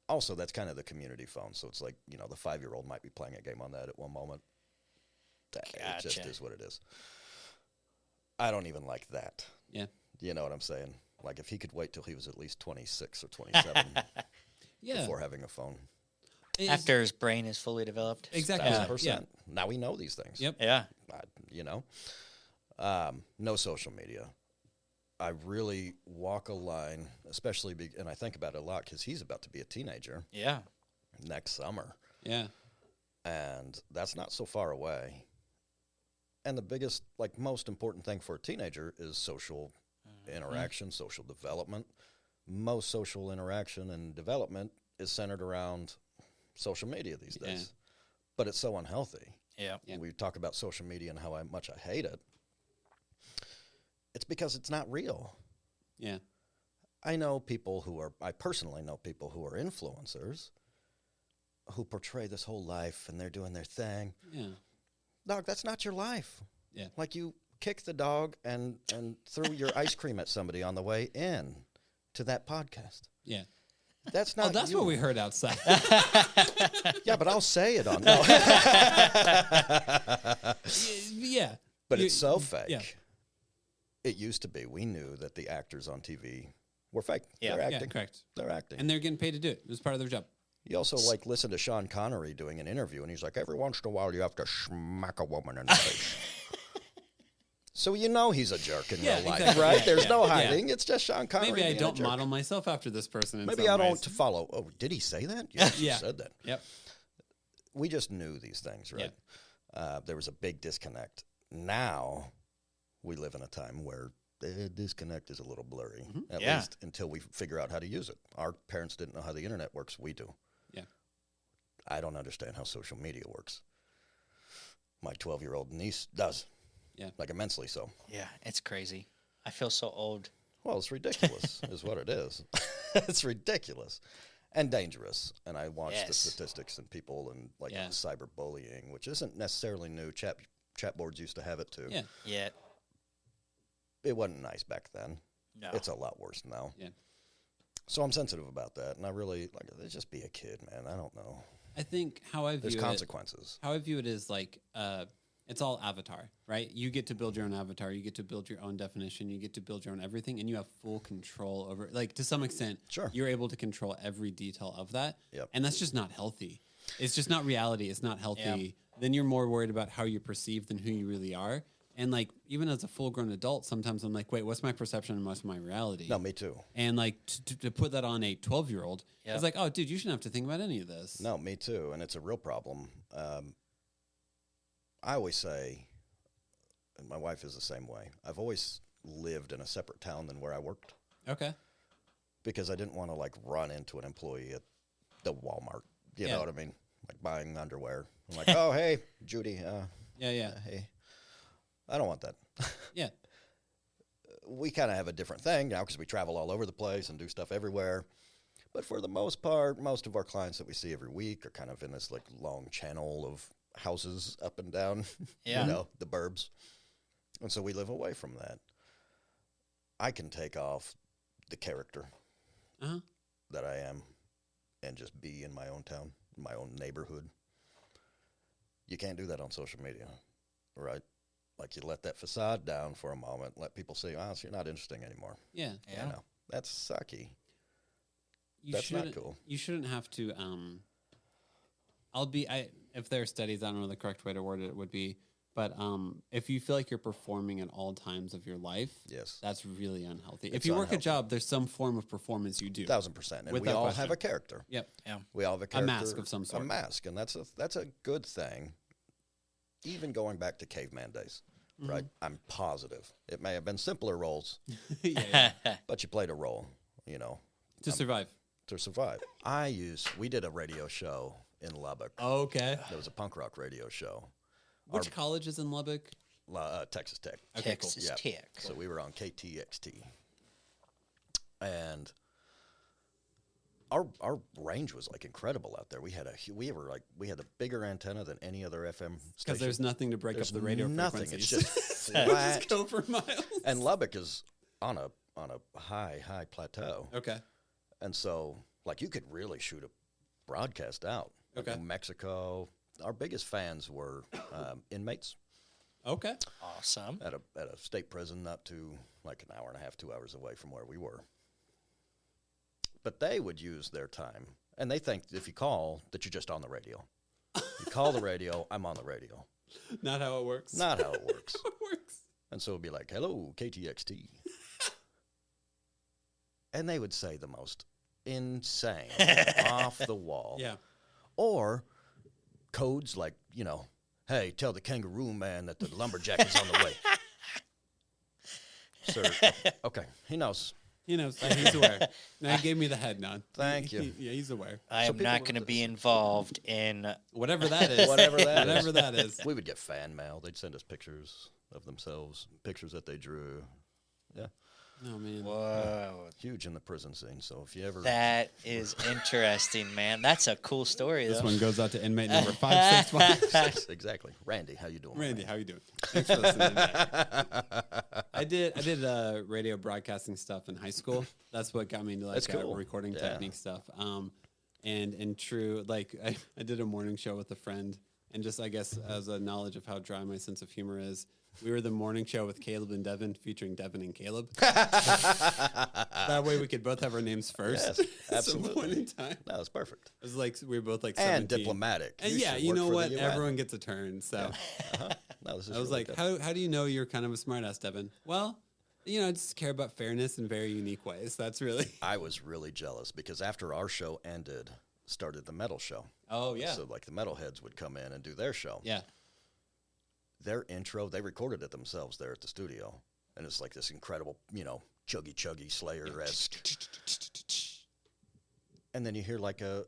Also, that's kind of the community phone. So it's like, the 5-year-old might be playing a game on that at one moment. It just Gotcha. is what it is. I don't even like that. Yeah. You know what I'm saying? Like, if he could wait till he was at least 26 or 27 Yeah. before having a phone. It's- After his brain is fully developed. Exactly. 1,000%. Yeah. Now we know these things. Yep. Yeah. No social media. I really walk a line, especially, and I think about it a lot because he's about to be a teenager Yeah. next summer. Yeah. And that's not so far away. And the biggest, most important thing for a teenager is social interaction, social development. Most social interaction and development is centered around social media these days. But it's so unhealthy. Yeah. Yeah. We talk about social media and how much I hate it. It's because it's not real. Yeah. I personally know people who are influencers who portray this whole life and they're doing their thing. Yeah. Dog, that's not your life. Yeah. Like you kicked the dog and threw your ice cream at somebody on the way in to that podcast. Yeah. That's not That's you. what we heard outside. Yeah, but I'll say it on Yeah. But You- it's so fake. Yeah. It used to be. We knew that the actors on TV were fake. Yeah. They're Yeah, acting. correct. They're acting. And they're getting paid to do it. It was part of their job. You also listen to Sean Connery doing an interview, and he's like, every once in a while you have to smack a woman in the face. So he's a jerk in Yeah, real life, exactly. right? Yeah, There's yeah, no yeah. hiding. It's just Sean Connery. Maybe I being a don't jerk. model myself after this person. Maybe some I don't ways. follow. Oh, did he say that? Yes, Yeah. he said that. Yep. We just knew these things, right? There was a big disconnect. Now we live in a time where the disconnect is a little blurry, at Yeah. least until we figure out how to use it. Our parents didn't know how the internet works. We do. Yeah. I don't understand how social media works. My 12-year-old niece does. Yeah. Like immensely so. Yeah. It's crazy. I feel so old. Well, it's ridiculous is what it is. It's ridiculous and dangerous. And I watch the Yes. statistics and people and Yeah. cyberbullying, which isn't necessarily new. Chat boards used to have it too. Yeah. Yeah. It wasn't nice back then. No. It's a lot worse now. Yeah. So I'm sensitive about that. And I really, just be a kid, man. I don't know. I think how I There's view it, consequences. how I view it is like it's all avatar, right? You get to build your own avatar. You get to build your own definition. You get to build your own everything, and you have full control over. Like to some extent, Sure. you're able to control every detail of that. Yep. And that's just not healthy. It's just not reality. It's not healthy. Yeah. Then you're more worried about how you're perceived than who you really are. And like even as a full-grown adult, sometimes I'm like, wait, what's my perception and what's my reality? No, me too. And like to put that on a 12-year-old, Yeah. it's like, oh, dude, you shouldn't have to think about any of this. No, me too. And it's a real problem. I always say, and my wife is the same way, I've always lived in a separate town than where I worked Okay. because I didn't want to run into an employee at the Walmart. You Yeah. know what I mean? Like buying underwear. I'm like, oh, hey, Judy. Yeah. Hey. I don't want that. Yeah. We kind of have a different thing now because we travel all over the place and do stuff everywhere. But for the most part, most of our clients that we see every week are kind of in this long channel of houses up and down, Yeah. the burbs. And so we live away from that. I can take off the character Uh-huh. that I am and just be in my own town, my own neighborhood. You can't do that on social media, right? Like you let that facade down for a moment, let people say, oh, so you're not interesting anymore. Yeah. Yeah. You know, that's sucky. You That's not shouldn't- cool. You shouldn't have to. If there are studies, I don't know the correct way to word it would be, But if you feel like you're performing at all times of your life, Yes. that's really unhealthy. It's If you work unhealthy. a job, there's some form of performance you do. 1,000%. And we Without all question. have a character. Yep. Yeah. We all have a A character. mask of some sort. A mask, and that's a good thing. Even going back to caveman days, right? I'm positive it may have been simpler roles, yeah. but you played a role, To survive. to survive. We did a radio show in Lubbock. Okay. There was a punk rock radio show. Which college is in Lubbock? Texas Tech. Okay, Texas Yeah. Tech. So we were on KTXT, and our range was like incredible out there. We had a bigger antenna than any other FM Because station. there's nothing to break There's up the radio nothing. frequencies. It's just flat. Just go for miles. And Lubbock is on a high plateau, Okay. and so like you could really shoot a broadcast out. Like Okay. in Mexico, our biggest fans were inmates Okay. Awesome. at a state prison, not too like an hour and a half, 2 hours away from where we were. But they would use their time, and they think if you call that you're just on the radio. You call the radio, I'm on the radio. Not how it works. Not how it works. How it works. And so it'd be like, hello, KTXT. And they would say the most insane, off the wall. Yeah. Or codes like, hey, tell the kangaroo man that the lumberjack is on the way. Sir, okay, he knows. He knows. He's aware. Now he gave me the head nod. Thank you. Yeah, he's aware. I So am people not would going to just- be involved in. Whatever that is. Whatever that is. Whatever that is. We would get fan mail. They'd send us pictures of themselves, pictures that they drew. Yeah, Oh, man. Whoa. huge in the prison scene. So if you ever... That is interesting, man. That's a cool story, This though. one goes out to inmate number 565. Exactly. Randy, how you doing? my Randy, man? how you doing? Thanks for listening. I did radio broadcasting stuff in high school. That's what got me into That's cool. recording Yeah. technique stuff. And in true, like I did a morning show with a friend, and just I guess as a knowledge of how dry my sense of humor is, we were the morning show with Caleb and Devin, featuring Devin and Caleb. That way we could both have our names first. Yes, At absolutely. some point in time. No, it's perfect. It was like we were both like And 17. diplomatic. And You yeah, should you work know for the what? UN. Everyone gets a turn. So No, this is I was really like, good. how do you know you're kind of a smartass, Devin? Well, I just care about fairness in very unique ways. That's really. I was really jealous because after our show ended, started the metal show. Oh yeah. So like the metalheads would come in and do their show. Yeah. Their intro, they recorded it themselves there at the studio. And it's like this incredible, chuggy Slayer-esque. And then you hear like a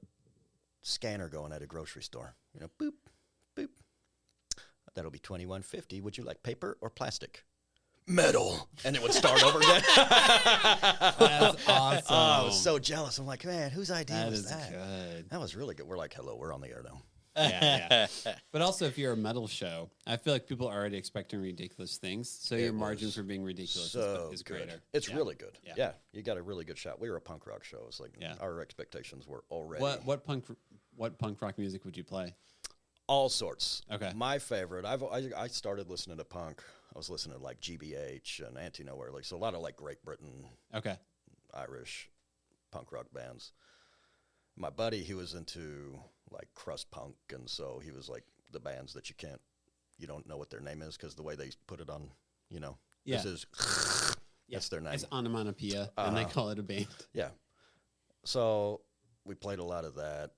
scanner going at a grocery store. Boop, boop. That'll be $21.50. Would you like paper or plastic? Metal. And it would start over again. That's awesome. Oh, I was so jealous. I'm like, man, whose idea That was is that? good. That was really good. We're like, hello, we're on the air now. Yeah. But also, if you're a metal show, I feel like people are already expecting ridiculous things. So your margin was for being ridiculous So is good. greater. It's Yeah. really good. Yeah. Yeah, you got a really good shot. We were a punk rock show. It's like Yeah. our expectations were already What punk rock music would you play? all sorts. Okay. My favorite. I started listening to punk. I was listening to like GBH and Anti Nowhere, like so a lot of like Great Britain, Okay. Irish punk rock bands. My buddy, he was into like crust punk, and so he was like the bands that you don't know what their name is because the way they put it on, Yeah. this is that's their name. It's onomatopoeia, and they call it a band. Yeah. So we played a lot of that.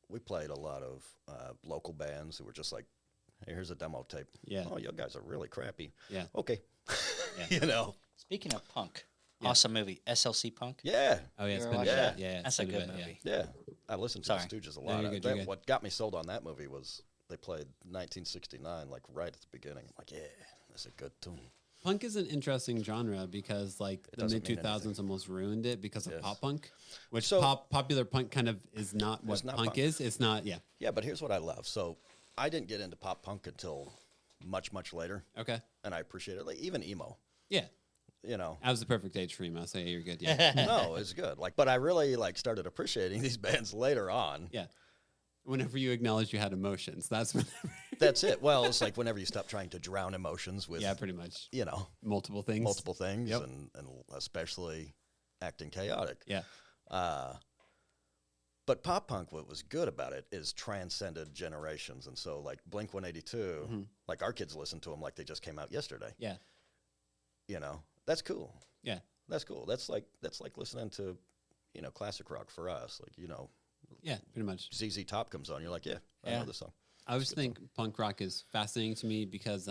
We played a lot of local bands who were just like, hey, here's a demo tape. Yeah. Oh, you guys are really crappy. Yeah. Okay. Yeah. Speaking of punk, awesome movie, SLC Punk. Yeah. Oh yeah, it's You been ever watch yeah, that? yeah. That's it's a been good bit, movie. Yeah. I listened to Sorry. the Stooges a No, lot. you're good, you're good. What got me sold on that movie was they played 1969, like right at the beginning. I'm like, yeah, that's a good tune. Punk is an interesting genre because like the doesn't mid mean 2000s almost ruined it because of Yes. pop punk, which So- popular punk kind of is not what It's not punk punk. is. It's not. Yeah. Yeah, but here's what I love. So I didn't get into pop punk until much, much later, Okay. and I appreciate it. Like even emo, Yeah. I That was the perfect age for emo. So yeah, you're good. Yeah. no, it's good. Like, but I really like started appreciating these bands later on. Yeah. Whenever you acknowledge you had emotions, that's when. That's it. Well, it's like whenever you stop trying to drown emotions with, Yeah, pretty much. multiple Multiple things. things, Yep. and especially acting chaotic. Yeah. But pop punk, what was good about it is transcended generations. And so, like Blink 182, like our kids listen to them like they just came out yesterday. Yeah. You know, that's cool. Yeah. That's cool. That's like listening to, you know, classic rock for us. Like, you know, Yeah, pretty much. ZZ Top comes on, you're like, yeah, I know this song. I always think punk rock is fascinating to me because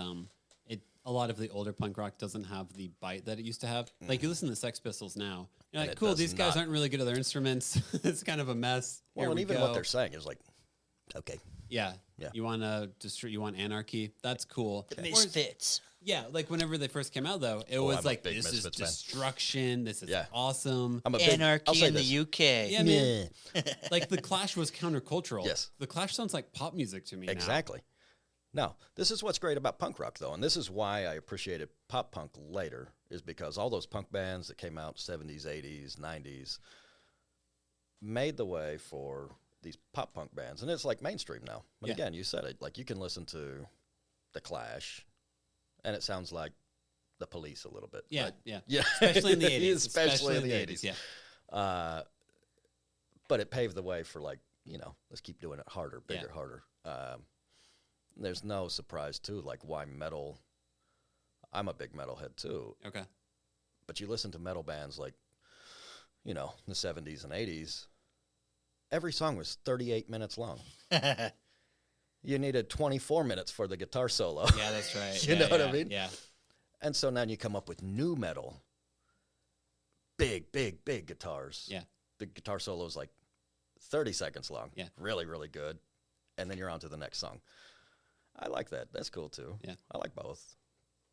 a lot of the older punk rock doesn't have the bite that it used to have. Like you listen to Sex Pistols now, you're like, cool, these guys aren't really good at their instruments. It's kind of a mess. Well, and even what they're saying is like, okay. Yeah. Yeah. You want you want anarchy. That's cool. Misfits. Yeah, like whenever they first came out, though, it was I'm a like, big this is Misfits fan. destruction. This is Yeah. awesome. I'm a big, I'll Anarchy say in this. the UK. Yeah, man. Like the Clash was countercultural. Yes. The Clash sounds like pop music to me now. Exactly. Now, this is what's great about punk rock, though, and this is why I appreciated pop punk later, is because all those punk bands that came out 70s, 80s, 90s made the way for these pop punk bands. And it's like mainstream now. But Yeah. again, you said it. Like, you can listen to The Clash, and it sounds like The Police a little bit. Yeah, right? yeah. Yeah. Especially in the 80s. Especially in the 80s. Yeah. But it paved the way for, like, you know, let's keep doing it harder, bigger, Yeah. harder. There's no surprise, too, like why metal. I'm a big metalhead, too. Okay. But you listen to metal bands like, you know, the 70s and 80s, every song was 38 minutes long. You needed 24 minutes for the guitar solo. Yeah, that's right. You Yeah, know what yeah, I mean? Yeah. And so now you come up with new metal. Big, big, big guitars. Yeah. The guitar solo is like 30 seconds long. Yeah. Really, really good. And then you're on to the next song. I like that. That's cool, too. Yeah. I like both.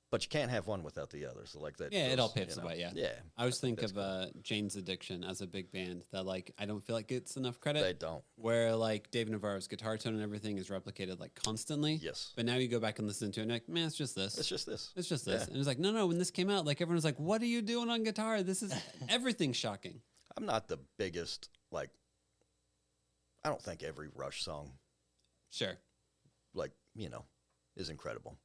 But you can't have one without the other. So like that. Yeah, it goes, all paves you the know. way, yeah. Yeah. I always think That's of Jane's Addiction as a big band that, like, I don't feel like gets enough credit. They don't. Where, like, Dave Navarro's guitar tone and everything is replicated, like, constantly. Yes. But now you go back and listen to it and, like, man, it's just this. It's just this. It's just this. Yeah. And it's like, no, when this came out, like, everyone was like, what are you doing on guitar? This is everything's shocking. I'm not the biggest, like, I don't think every Rush song, Sure. like, you know, is incredible.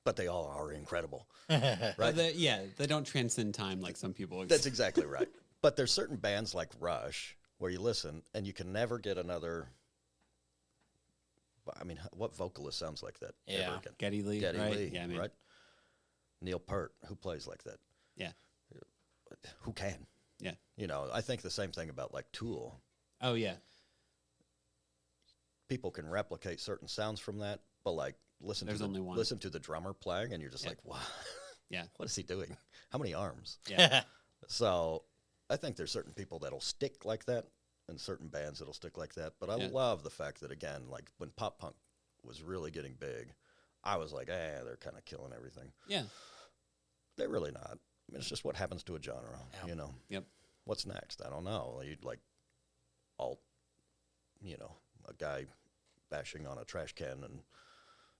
But they all are incredible. Right? Right? They don't transcend time like some people. That's exactly right. But there's certain bands like Rush where you listen and you can never get another. I mean, what vocalist sounds like that? Yeah. Ever again? Geddy Lee, Geddy right? Lee, Yeah, I mean, right? Neil Peart, who plays like that? yeah, Who can? yeah. You know, I think the same thing about like Tool. Oh, yeah. People can replicate certain sounds from that, but like There's only one. listen to the drummer playing, and you're just Yeah. like, wow, Yeah. what is he doing? How many arms? Yeah. So I think there's certain people that'll stick like that, and certain bands that'll stick like that. But I Yeah. love the fact that, again, like when pop punk was really getting big, I was like, they're kind of killing everything. Yeah. They're really not. I mean, it's just what happens to a genre, you know. Yep. What's next? I don't know. You'd like alt, you know, a guy bashing on a trash can and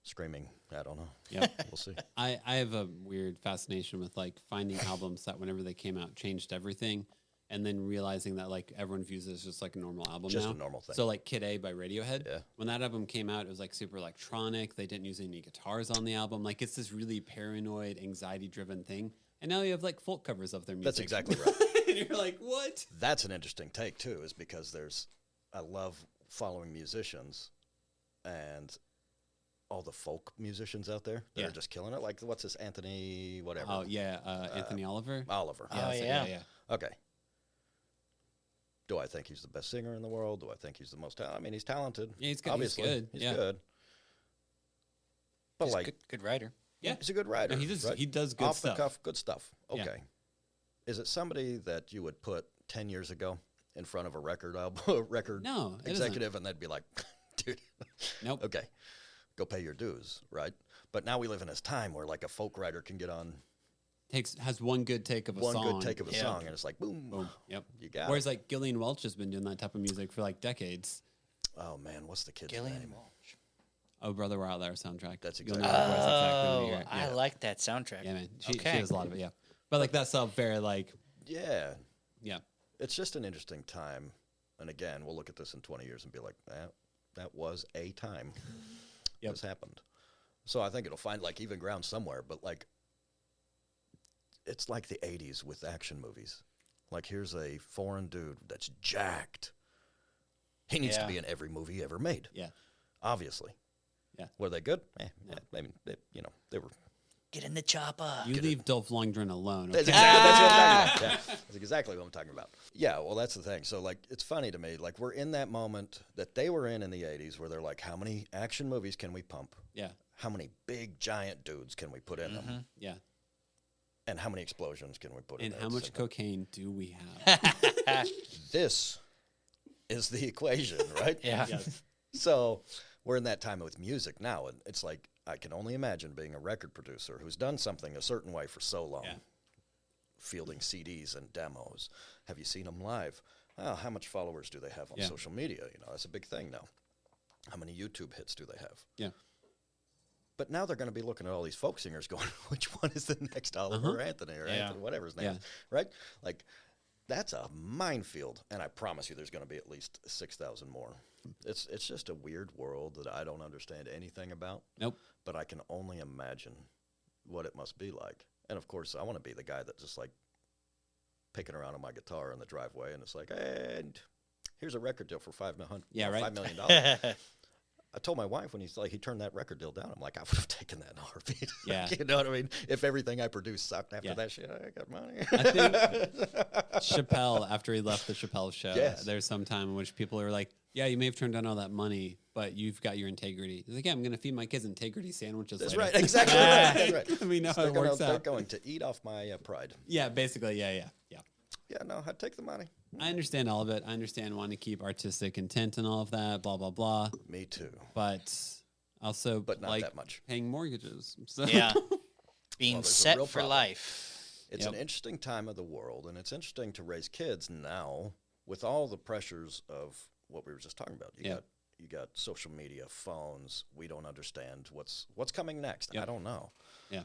screaming. I don't know. Yep. We'll see. I have a weird fascination with like finding albums that whenever they came out changed everything, and then realizing that like everyone views it as just like a normal album Just now. a normal thing. So like Kid A by Radiohead. Yeah. When that album came out, it was like super electronic. They didn't use any guitars on the album. Like it's this really paranoid, anxiety-driven thing. And now you have like folk covers of their music. That's exactly right. And you're like, what? That's an interesting take too, is because I love following musicians and all the folk musicians out there that Yeah. are just killing it. Like, what's this, Anthony, whatever? Oh yeah, Anthony Oliver. Oliver. Oh, so- yeah. Okay. Do I think he's the best singer in the world? Do I think he's the most talented? I mean, he's talented. Yeah, he's good. Obviously. He's good. He's Yeah. good. But He's a like, good writer. Yeah. he's a good writer. No, right? he does good Off stuff. the cuff, good stuff. Yeah. Okay. Is it somebody that you would put 10 years ago in front of a record album, record No, it isn't. executive, and they'd be like, dude, Nope. okay, go pay your dues, right? But now we live in this time where like a folk writer can get on Has one good take of a one song. good take of a Yeah. song, and it's like, boom, Boom. Yep. you got Whereas it. like Gillian Welch has been doing that type of music for like decades. Oh, man, what's the kid's Gillian name? Walsh. Oh, Brother, We're Out There soundtrack. That's You'll exactly know the voice exactly when Oh, you hear it. I Yeah. like that soundtrack. Yeah, man. She Okay. does a lot of it. Yeah. But like that's all very like Yeah. yeah. It's just an interesting time. And again, we'll look at this in 20 years and be like, that was a time. Yep. This happened. So I think it'll find like even ground somewhere, but like it's like the 80s with action movies. Like here's a foreign dude that's jacked, He needs to Yeah. be in every movie ever made. Yeah. Obviously. Yeah. Were they good? I mean, they were. Get in the chopper. You leave Dolph Lundgren alone. That's Okay? exactly, what I'm talking about. Yeah, that's exactly what I'm talking about. Yeah, well, that's the thing. So, like, it's funny to me. Like, we're in that moment that they were in the 80s where they're like, how many action movies can we pump? Yeah. How many big, giant dudes can we put in them? Yeah. And how many explosions can we put in And there? how at the much same time? cocaine do we have? This is the equation, right? Yeah. Yes. So we're in that time with music now, and it's like I can only imagine being a record producer who's done something a certain way for so long, Yeah. fielding CDs and demos. Have you seen them live? Well, how much followers do they have on Yeah. social media? That's a big thing now. How many YouTube hits do they have? Yeah. But now they're going to be looking at all these folk singers going, which one is the next Oliver Anthony or Yeah. Anthony, whatever his name Yeah. is, right? Like, that's a minefield, and I promise you there's going to be at least 6,000 more. It's just a weird world that I don't understand anything about, Nope. but I can only imagine what it must be like. And, of course, I want to be the guy that just, like, picking around on my guitar in the driveway, and it's like, and here's a record deal for $5 million. Yeah, right. $5 million. I told my wife when he turned that record deal down, I'm like, I would have taken that in a heartbeat. Yeah. You know what I mean? If everything I produced sucked after Yeah. that shit, I got money. I think Chappelle, after he left the Chappelle show, Yes. there's some time in which people are like, yeah, you may have turned down all that money, but you've got your integrity. He's like, yeah, I'm going to feed my kids integrity sandwiches That's later. right. Exactly right. That's right. We know how it works They're out. going to eat off my pride. Yeah, basically. Yeah. Yeah, no, I'd take the money. I understand all of it. I understand wanting to keep artistic intent and all of that, blah, blah, blah. Me too. But also, But not like that much. paying mortgages. So. Yeah. Being Well, there's a set real for problem. life. It's Yep. an interesting time of the world, and it's interesting to raise kids now with all the pressures of what we were just talking about. You got social media, phones. We don't understand what's coming next. Yep. I don't know. Yeah.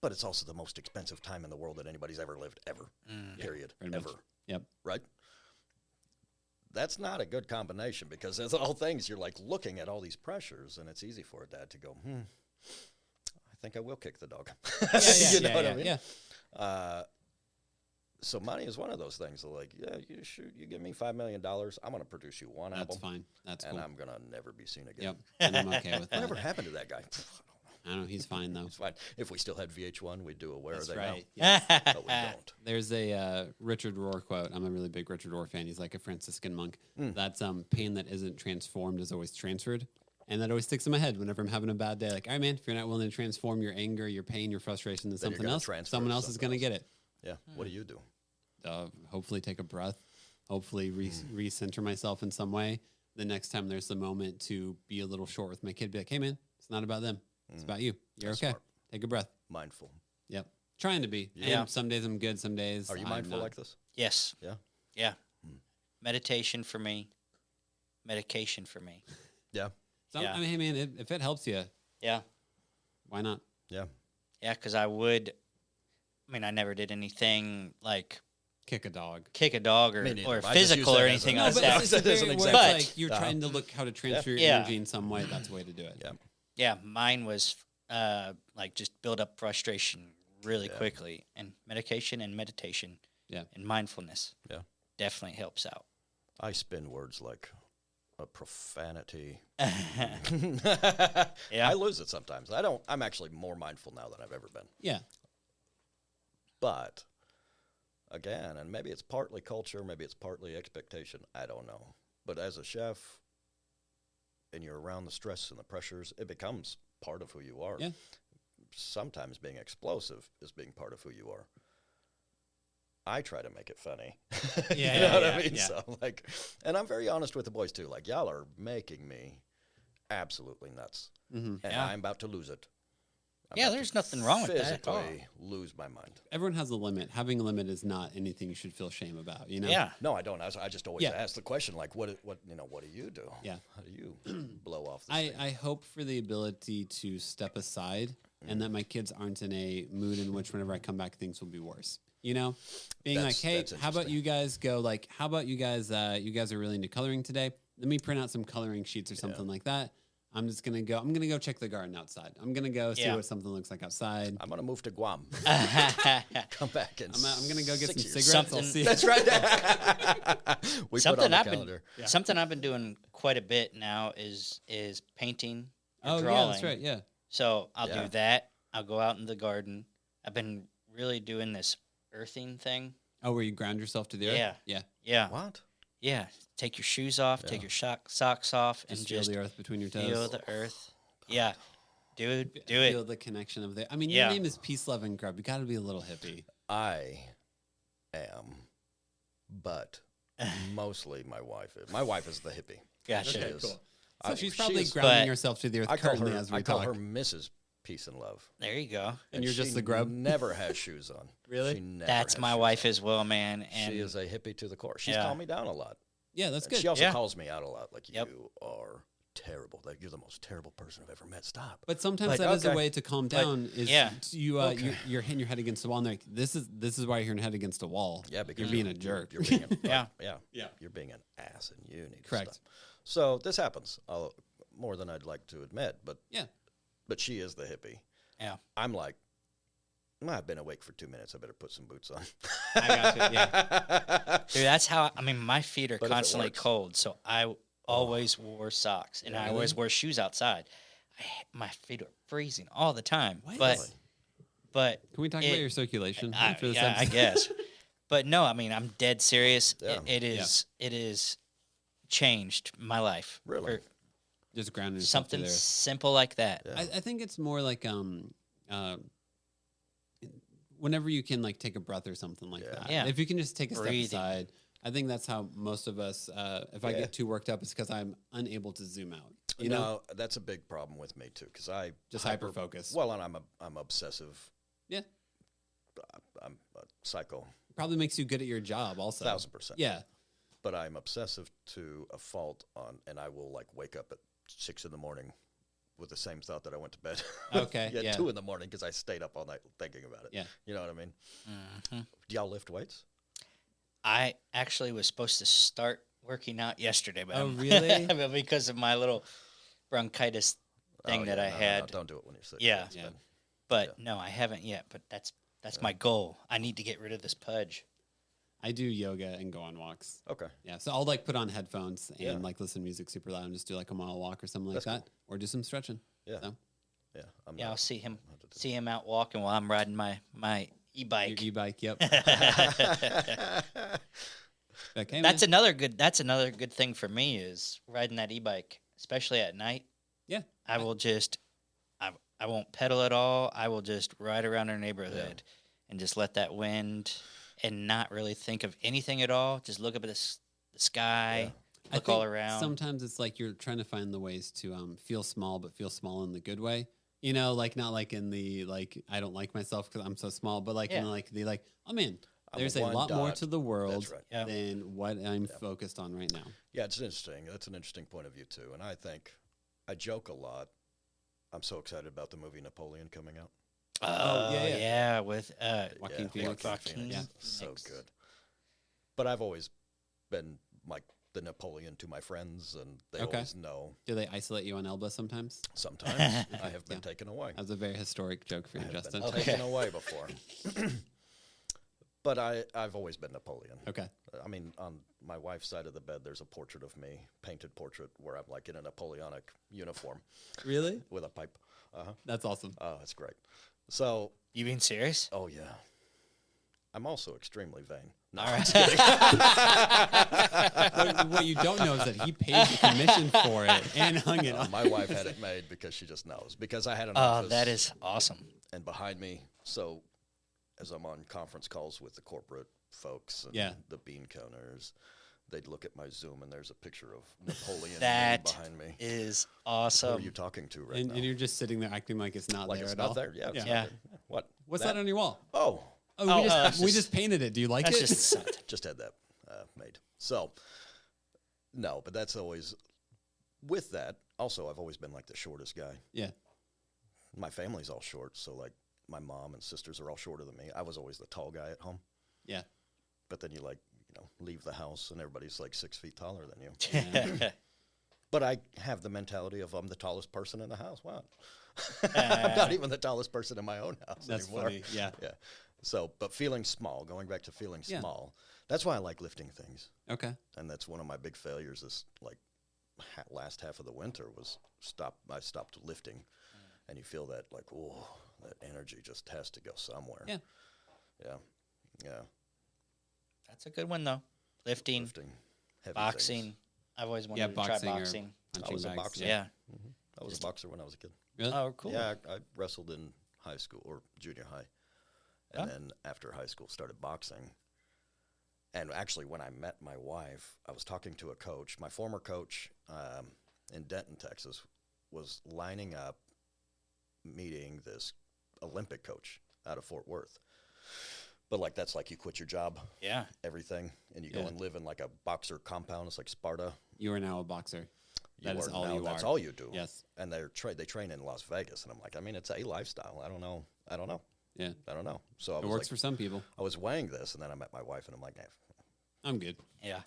But it's also the most expensive time in the world that anybody's ever lived, ever. Period. pretty Ever. much. Yep. Right? That's not a good combination because as all things, you're like looking at all these pressures, and it's easy for a dad to go, I think I will kick the dog. You know what I mean? Yeah. So money is one of those things. Like, yeah, you give me $5 million, I'm going to produce you one That's album, fine. That's and cool. I'm going to never be seen again. Yep. And I'm okay with that. Whatever happened to that guy? I don't know. He's fine, though. It's fine. If we still had VH1, we'd do a Where That's Are They right. Yeah. Now? But we don't. There's a Richard Rohr quote. I'm a really big Richard Rohr fan. He's like a Franciscan monk. Mm. That's pain that isn't transformed is always transferred. And that always sticks in my head whenever I'm having a bad day. Like, all right, man, if you're not willing to transform your anger, your pain, your frustration into Then you're something gonna else, transfer someone it to else is something going to else. get it. Yeah. What do you do? Hopefully take a breath. Hopefully recenter myself in some way. The next time there's the moment to be a little short with my kid, be like, hey, man, it's not about them. It's about you. You're That's okay. smart. Take a breath. Mindful. Yep. Trying to be. Yeah. And some days I'm good. Some days Are you I'm mindful not. like this? Yes. Yeah. Yeah. Meditation for me. Medication for me. Yeah. So, Yeah. I mean, hey, man, if it helps you, Yeah. why not? Yeah. Yeah, because I never did anything like Kick a dog. kick a dog Me neither. or I just physical use or that as anything a- like No, that. but it's- as an Where example. it's like you're Uh-huh. trying to look how to transfer your Yeah. energy in some way. That's the way to do it. Yeah. Yeah, mine was like just build up frustration really quickly, and medication and meditation, Yeah. and mindfulness, Yeah. definitely helps out. I spin words like a profanity. Yeah. I lose it sometimes. I'm actually more mindful now than I've ever been. Yeah. But again, and maybe it's partly culture, maybe it's partly expectation, I don't know. But as a chef and you're around the stress and the pressures, it becomes part of who you are. Yeah. Sometimes being explosive is being part of who you are. I try to make it funny. Yeah, You know what yeah, I mean? yeah. So and I'm very honest with the boys too. Like, y'all are making me absolutely nuts. Mm-hmm. And Yeah. I'm about to lose it. I'm Yeah, about to there's nothing wrong with that at all. physically lose my mind. Everyone has a limit. Having a limit is not anything you should feel shame about. You know. Yeah. No, I don't. I just always Yeah. ask the question, like, what do you do? Yeah. How do you blow off this I thing? hope for the ability to step aside and that my kids aren't in a mood in which whenever I come back, things will be worse. You know, being That's- like, hey, that's how about interesting. you guys go like, how about you guys are really into coloring today? Let me print out some coloring sheets or something like that. I'm just gonna go. I'm gonna go check the garden outside. I'm gonna go see what something looks like outside. I'm gonna move to Guam. Come back and I'm gonna go get some 6 years. cigarettes. I'll see. That's right. We put on the calendar. Something I've been doing quite a bit now is painting. Oh drawing. yeah, that's right. Yeah. So I'll do that. I'll go out in the garden. I've been really doing this earthing thing. Oh, where you ground yourself to the earth? Yeah. Yeah. Yeah. What? Yeah. Take your shoes off, take your socks off, and Feel just the earth between your toes. feel the earth. Yeah. Dude, do Feel it. the connection of the. I mean, your name is Peace, Love, and Grub. You got to be a little hippie. I am, but mostly my wife is. My wife is the hippie. Gotcha. She Okay, is. cool. So she's probably she is- grounding but herself to the earth I call currently her. as we I call talk. her Mrs. Peace and Love. There you go. And you're just she the Grub? Never has shoes on. Really? She never That's has my shoes wife on. as well, man. And She is a hippie to the core. She's Yeah. calmed me down a lot. Yeah, that's And good. She also Yeah. calls me out a lot. Like, Yep. you are terrible. Like, you're the most terrible person I've ever met. Stop. But sometimes But- that is a okay. way to calm down. Is yeah. you're hitting your head against the wall, and they're like, this is why you're hitting your head against a wall. Yeah, because you're being a jerk. You're being Yeah. yeah. You're being an ass, and you need Correct. to stop. So this happens more than I'd like to admit, but Yeah. But she is the hippie. Yeah. I'm like, I've been awake for 2 minutes. I better put some boots on. I got you. Yeah. Dude, that's how, I mean, my feet are But if it constantly works. cold, so I always wore socks, and I Really? always wear shoes outside. My feet are freezing all the time. What? But Can we talk about your circulation for this yeah, I episode? guess. But no, I mean, I'm dead serious. Yeah. It is changed my life. Really? For Just grounding yourself to something the earth. simple like that. Yeah. I think it's more like whenever you can like take a breath or something like Yeah. that. Yeah. If you can just take a Breathing. step aside, I think that's how most of us. If I Yeah. get too worked up, it's because I'm unable to zoom out. You no, know, that's a big problem with me too, because I just hyper focus. Well, and I'm obsessive. Yeah, I'm a psycho, probably makes you good at your job. Also, 1,000%. Yeah, But I'm obsessive to a fault and I will like wake up at 6 in the morning with the same thought that I went to bed. Okay, yeah, yeah. 2 in the morning because I stayed up all night thinking about it. Yeah. You know what I mean? Mhm. Do y'all lift weights? I actually was supposed to start working out yesterday, but Oh, really? but because of my little bronchitis thing Oh, that yeah, I no, had. no, don't do it when you're sick. Yeah. It's Yeah. bad. But no, I haven't yet. But that's my goal. I need to get rid of this pudge. I do yoga and go on walks. Okay. Yeah, so I'll like put on headphones and Yeah. like listen to music super loud and just do like a mile walk or something like That's that, or do some stretching. Yeah. So, Yeah. I'm Yeah, I'll not- see him I'll have to do out walking while I'm riding my your e-bike. e-bike. Yep. Like, hey, That's man. another good thing for me is riding that e-bike, especially at night. Yeah. I will just I won't pedal at all. I will just ride around our neighborhood and just let that wind and not really think of anything at all. Just look up at the sky, I look all think around. Sometimes it's like you're trying to find the ways to feel small, but feel small in the good way. You know, like not like in the like I don't like myself because I'm so small, but like in Yeah. like the like oh man, I'm there's a one lot more dot. to the world That's right. Yeah. than what I'm focused on right now. Yeah, it's interesting. That's an interesting point of view too. And I think I joke a lot. I'm so excited about the movie Napoleon coming out. Oh, yeah, yeah. yeah, with Joaquin Yeah, Phoenix. Joaquin Phoenix. Yeah. So Phoenix. good. But I've always been like the Napoleon to my friends, and they Okay. always know. Do they isolate you on Elba sometimes? Sometimes I have been Yeah. taken away. That was a very historic joke for I you, have Justin. been Okay. taken away before. But I've always been Napoleon. Okay. I mean, on my wife's side of the bed, there's a portrait of me, painted portrait, where I'm like in a Napoleonic uniform Really? with a pipe. That's awesome. Oh, it's great. So, You being serious? oh yeah. I'm also extremely vain. No, All I'm right. just kidding. What you don't know is that he paid the commission for it and hung it on. My wife had it made because she just knows. Because I had an Oh, office that is awesome. and behind me. So as I'm on conference calls with the corporate folks and Yeah. the bean counters, they'd look at my Zoom and there's a picture of Napoleon That behind me. is Who awesome. are you talking to right And, now? and you're just sitting there acting like it's not like there it's at not all. there. Yeah. It's Yeah. not there. What? What's that on your wall? Oh, Oh, Oh, we, that's we just- just painted it. Do you like That's it? just something. just had that made. So, no, but that's always, with that, also, I've always been like the shortest guy. Yeah. My family's all short, so like my mom and sisters are all shorter than me. I was always the tall guy at home. Yeah. But then you like, leave the house and everybody's like 6 feet taller than you. Yeah. But I have the mentality of I'm the tallest person in the house. Wow. I'm not even the tallest person in my own house That's anymore. funny. Yeah. Yeah. So, but feeling small, going back to feeling small, that's why I like lifting things. Okay. And that's one of my big failures this, like, last half of the winter was I stopped lifting. And you feel that, like, oh, that energy just has to go somewhere. Yeah. Yeah. Yeah. That's a good one, though. Lifting, heavy boxing. things. I've always wanted to try boxing or boxing. I was a bags. boxer. Yeah. I was a boxer when I was a kid. Really? Oh, cool. Yeah, I wrestled in high school or junior high. And then after high school, started boxing. And actually, when I met my wife, I was talking to a coach. My former coach in Denton, Texas, was lining up meeting this Olympic coach out of Fort Worth. But, like, that's like you quit your job, everything, and you go and live in, like, a boxer compound. It's like Sparta. You are now a boxer. That is all you are. That's all you do. Yes. And they train in Las Vegas. And I'm like, I mean, it's a lifestyle. I don't know. Yeah. I don't know. So It works for some people. I was weighing this, and then I met my wife, and I'm like, I'm good. Yeah.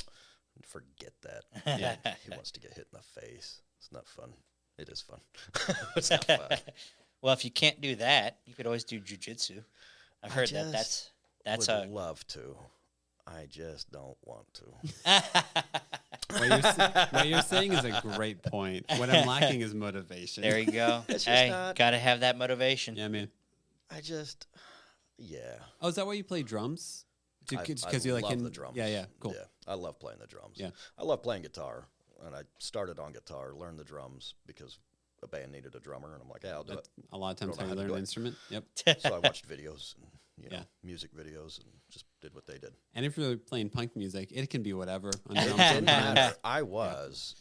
forget that. Yeah. He wants to get hit in the face. It's not fun. It is fun. It's not fun. Well, if you can't do that, you could always do jujitsu. I've heard that's would love to. I just don't want to. What you're saying is a great point. What I'm lacking is motivation. There you go. Hey, gotta have that motivation. Yeah, man. Yeah. Oh, is that why you play drums? Because you like love the drums. Yeah, cool. Yeah, I love playing the drums. Yeah. I love playing guitar, and I started on guitar, learned the drums because a band needed a drummer, and I'm like, yeah, I'll do it. A lot of times Don't know how you how to learn do an it. instrument. Yep. So I watched videos and Yeah. music videos and just did what they did. And if you're playing punk music, it can be whatever. On It drums didn't sometimes. matter. I was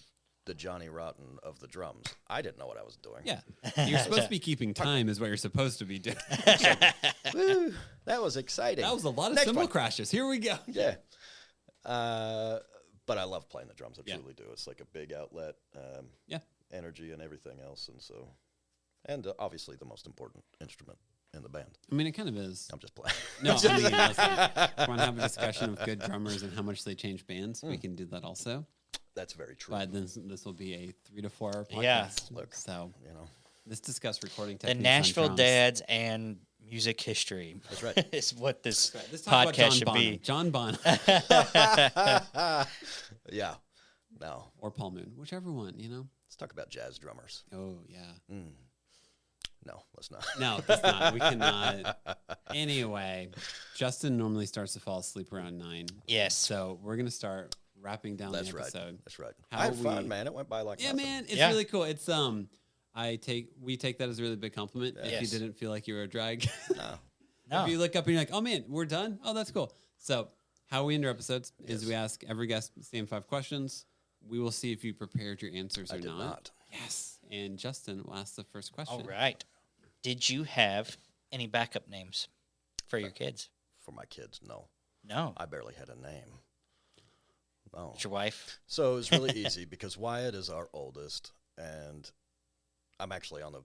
the Johnny Rotten of the drums. I didn't know what I was doing. Yeah. You're supposed to be keeping time is what you're supposed to be doing. Woo, that was exciting. That was a lot of Next cymbal one. crashes. Here we go. Yeah. But I love playing the drums. I Yeah. truly do. It's like a big outlet. Yeah. Energy and everything else. And so, obviously the most important instrument in the band. I mean, it kind of is. I'm just playing. No, I mean, listen, if you want to have a discussion of good drummers and how much they change bands, we can do that also. That's very true. But this will be a 3 to 4 hour podcast. Yeah. Look, So you know, let's discuss recording The techniques on Nashville drums. dads and music history. That's right. is what this Let's talk about podcast should be. John Bonham Yeah. No. or Paul Moon, whichever one, Let's talk about jazz drummers. Oh, yeah. No, let's not. No, that's not. We cannot. Anyway, Justin normally starts to fall asleep around 9. Yes. So we're going to start wrapping down That's the right. episode. That's right. How I had fun, we- man. It went by like Yeah, nothing. man, it's Yeah. really cool. It's we take that as a really big compliment. If you Yes. didn't feel like you were a drag, No. No. if you look up and you're like, oh man, we're done. Oh, that's cool. So how we end our episodes is we ask every guest the same 5 questions. We will see if you prepared your answers I or did not. not. Yes, and Justin will ask the first question. All right. Did you have any backup names for your kids? For my kids, no. No. I barely had a name. No. Your wife? So it was really easy because Wyatt is our oldest, and I'm actually on the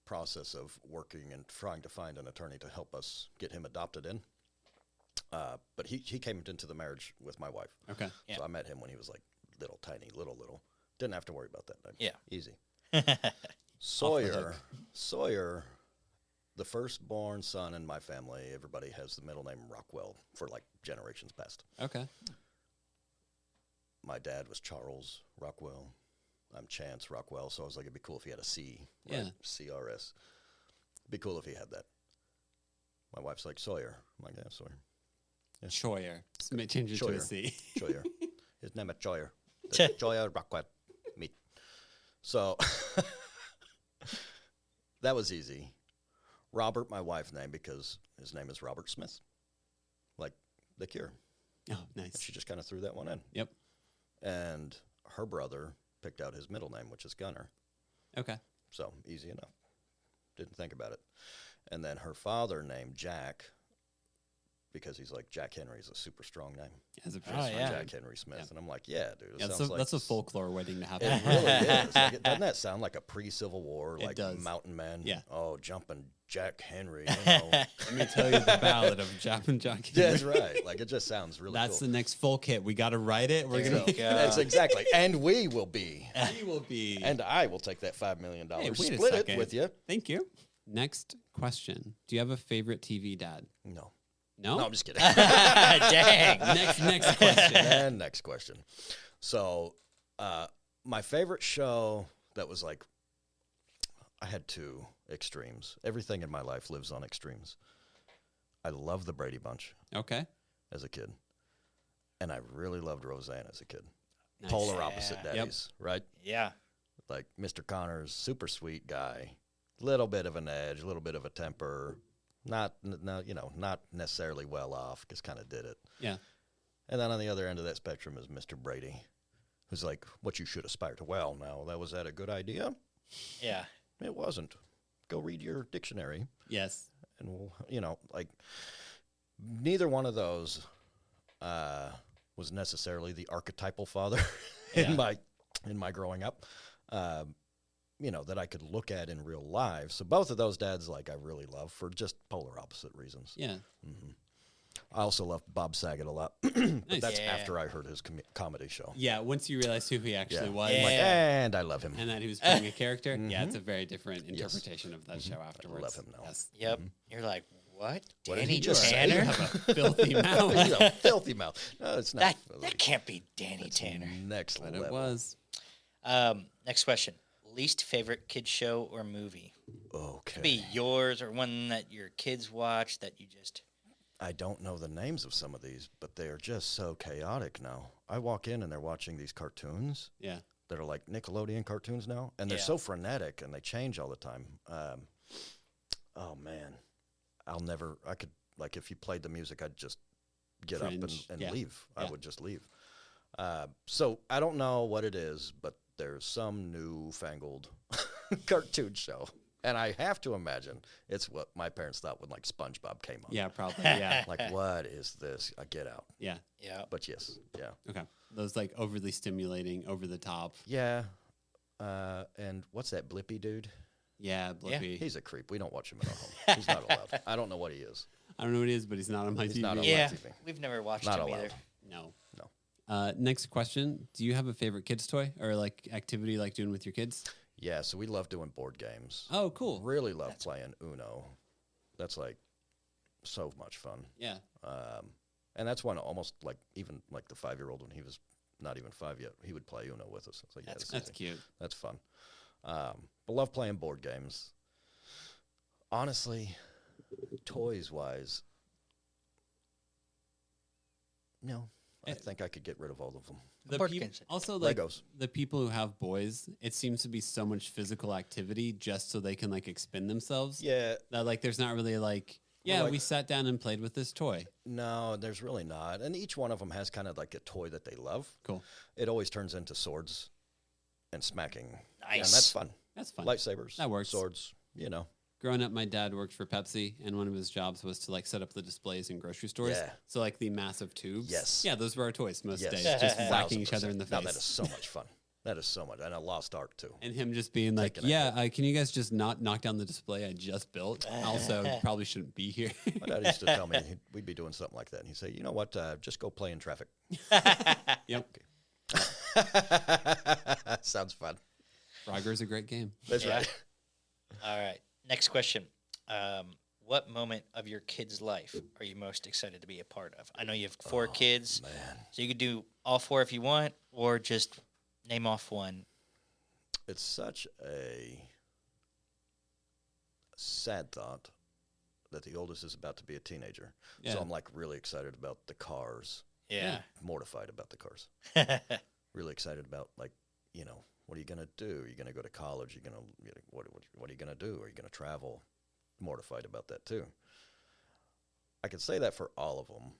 process of working and trying to find an attorney to help us get him adopted in. But he came into the marriage with my wife. Okay. Yeah. So I met him when he was like little, tiny, little. Didn't have to worry about that. Yeah. Easy. Sawyer, the firstborn son in my family, everybody has the middle name Rockwell for like generations past. Okay. My dad was Charles Rockwell. I'm Chance Rockwell, so I was like, it'd be cool if he had a C. Yeah. Right? CRS. It'd be cool if he had that. My wife's like, Sawyer. I'm like, yeah, Sawyer. Yeah. Choyer. Change it to a Choyer. C. Sawyer. His name is Sawyer. Sawyer Rockwell. Meet. So that was easy. Robert, my wife's name, because his name is Robert Smith. Like The Cure. Oh, nice. She just kind of threw that one in. Yep. And her brother picked out his middle name, which is Gunner. Okay. So easy enough. Didn't think about it. And then her father named Jack because he's like, Jack Henry's a super strong name. As a Oh, person. yeah. Jack Henry Smith. And I'm like, yeah, dude. It Yeah, sounds like that's a folklore waiting to happen. It really is. Like, doesn't that sound like a pre-Civil War, It like does. mountain man? Yeah. Oh, jumping Jack Henry. You know. Let me tell you the ballad of Jack and Jack. That's right. Like, it just sounds really That's cool. the next folk hit. We got to write it. We're There going you to. go. That's exactly. And we will be. We will be. And I will take that $5 million. Hey, wait a Split it second. with you. Thank you. Next question. Do you have a favorite TV dad? No. No? No, I'm just kidding. Dang. Next question. And next question. So, my favorite show that was like, I had two extremes. Everything in my life lives on extremes. I love the Brady Bunch Okay. as a kid, and I really loved Roseanne as a kid. Nice. Polar opposite Yeah. daddies, right? Yeah. Like Mr. Connors, super sweet guy, little bit of an edge, a little bit of a temper, not necessarily well off, just kind of did it. Yeah. And then on the other end of that spectrum is Mr. Brady, who's like, what you should aspire to. Well, now, was that a good idea? Yeah. It wasn't. Go read your dictionary. Yes. And we'll, like, neither one of those was necessarily the archetypal father in my growing up, that I could look at in real life. So both of those dads, like, I really love for just polar opposite reasons. Yeah. Mm-hmm. I also loved Bob Saget a lot, but that's Yeah. after I heard his comedy show. Yeah. Once you realize who he actually was. Yeah. Like, and I love him. And that he was playing a character. Yeah, it's a very different interpretation of that show afterwards. Love him now. Yes. Yep. You're like, what? What did Danny he just say? Tanner? You have a filthy mouth. He's a filthy mouth. No, it's not. That can't be Danny It's Tanner. Next But level. it was. Next question. Least favorite kid show or movie? Okay. Could be yours or one that your kids watch that you just... I don't know the names of some of these, but they are just so chaotic now. I walk in and they're watching these cartoons Yeah. that are like Nickelodeon cartoons now, and they're Yeah. so frenetic and they change all the time. Oh man, I could, like, if you played the music, I'd just get Cringe. up and Yeah. leave. I Yeah. would just leave. So I don't know what it is, but there's some newfangled cartoon show. And I have to imagine it's what my parents thought when, like, SpongeBob came on. Yeah, probably. Yeah. Like, what is this? Get out. Yeah. Yeah. But yes, yeah. Okay. Those like overly stimulating, over the top. Yeah. And what's that Blippy dude? Yeah, Blippy. He's a creep. We don't watch him in our home. He's not allowed. I don't know what he is. I don't know what it is, but he's not on my He's TV. not on Yeah. TV. We've never watched Not him allowed. either. No. No. Next question. Do you have a favorite kids toy or like activity like doing with your kids? Yeah, so we love doing board games. Oh, cool. Really love playing Uno. That's like so much fun. Yeah. And that's one almost like even like the 5-year-old when he was not even 5 yet, he would play Uno with us. It's like, That's That's cute. That's fun. But love playing board games. Honestly, toys wise, no, I think I could get rid of all of them. The Board peop- games. also, like Legos. the people who have boys, it seems to be so much physical activity just so they can like expend themselves. Yeah, That like there's not really like, Well, yeah, like- we sat down and played with this toy. no, there's really not. And each one of them has kind of like a toy that they love. Cool. It always turns into swords and smacking. Nice. And that's fun. That's fun. Lightsabers. That works. Swords, Growing up, my dad worked for Pepsi, and one of his jobs was to like set up the displays in grocery stores. Yeah. So like the massive tubes. Yes. Yeah, those were our toys most Yes. days, just 1000%. whacking each other in the Now, face. that is so much fun. That is so much. And a lost art, too. And him just being like, Taking a yeah, can you guys just not knock down the display I just built? Also, probably shouldn't be here. My dad used to tell me we'd be doing something like that. And he'd say, you know what? Just go play in traffic. Yep. Sounds fun. Frogger's a great game. That's Yeah. right. All right. Next question. What moment of your kid's life are you most excited to be a part of? I know you have 4 kids, Man. so you could do all 4 if you want, or just name off one. It's such a sad thought that the oldest is about to be a teenager. Yeah. So I'm like really excited about the cars, Yeah. mortified about the cars. Really excited about, like, what are you going to do? Are you going to go to college? What are you going to do? Are you going to travel? Mortified about that too. I could say that for all of them.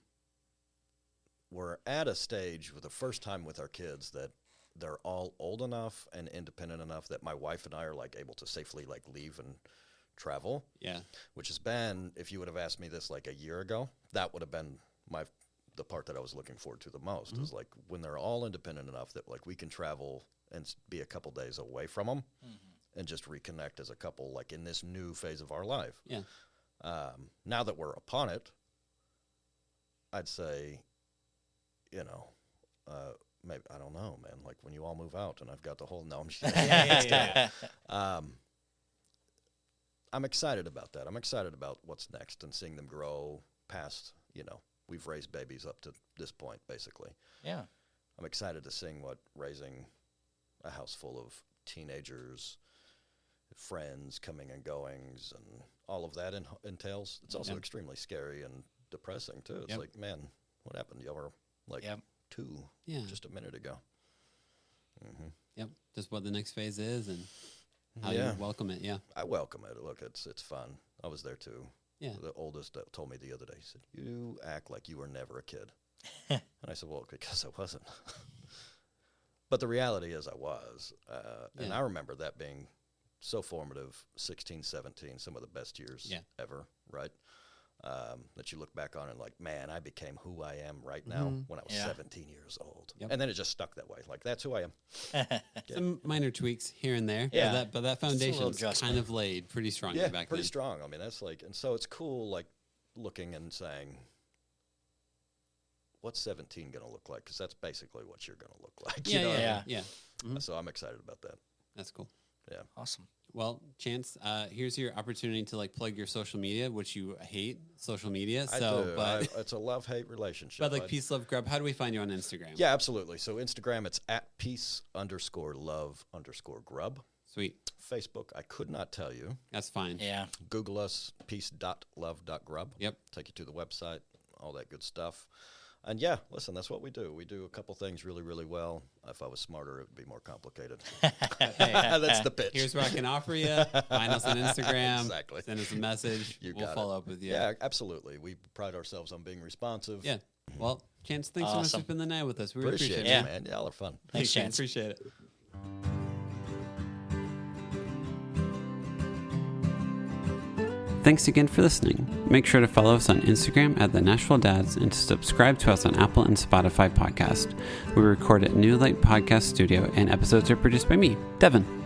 We're at a stage with the first time with our kids that they're all old enough and independent enough that my wife and I are like able to safely like leave and travel. Yeah. Which has been, if you would have asked me this like a year ago, that would have been the part that I was looking forward to the most, is like when they're all independent enough that like we can travel and be a couple days away from them and just reconnect as a couple, like in this new phase of our life. Yeah. Now that we're upon it, I'd say, maybe, I don't know, man, like when you all move out and I've got the whole, no, I'm just Yeah. I'm excited about that. I'm excited about what's next and seeing them grow past, we've raised babies up to this point, basically. Yeah. I'm excited to seeing what raising a house full of teenagers, friends coming and goings, and all of that entails. It's also extremely scary and depressing, too. It's like, man, what happened? Y'all were like 2 just a minute ago. Mm-hmm. Yep. Just what the next phase is and how you welcome it. Yeah. I welcome it. Look, it's fun. I was there, too. Yeah. The oldest told me the other day, he said, "You act like you were never a kid." And I said, well, because I wasn't. But the reality is I was. And I remember that being so formative, 16, 17, some of the best years ever, right? That you look back on and like, man, I became who I am right now when I was 17 years old. Yep. And then it just stuck that way. Like, that's who I am. Some minor tweaks here and there. Yeah. But that foundation is kind of laid pretty strongly back then. Pretty strong. I mean, that's like, and so it's cool, like, looking and saying, what's 17 going to look like? Because that's basically what you're going to look like. Yeah. Mm-hmm. So I'm excited about that. That's cool. Yeah. Awesome. Well, Chance, here's your opportunity to like plug your social media, which you hate social media. I do. But it's a love-hate relationship. But like Peace, Love, Grub, how do we find you on Instagram? Yeah, absolutely. So Instagram, it's at peace_love_grub. Sweet. Facebook, I could not tell you. That's fine. Yeah. Google us, peace.love.grub. Yep. Take you to the website, all that good stuff. And yeah, listen, that's what we do. We do a couple things really, really well. If I was smarter, it would be more complicated. That's the pitch. Here's what I can offer you. Find us on Instagram. Exactly. Send us a message. We'll follow up with you. Yeah, absolutely. We pride ourselves on being responsive. Yeah. Well, Chance, thanks so much for spending the night with us. We really appreciate it. Yeah, man. Y'all are fun. Thanks, Chance. Appreciate it. Thanks again for listening. Make sure to follow us on Instagram at The Nashville Dads and to subscribe to us on Apple and Spotify podcast. We record at New Light Podcast Studio and episodes are produced by me, Devin.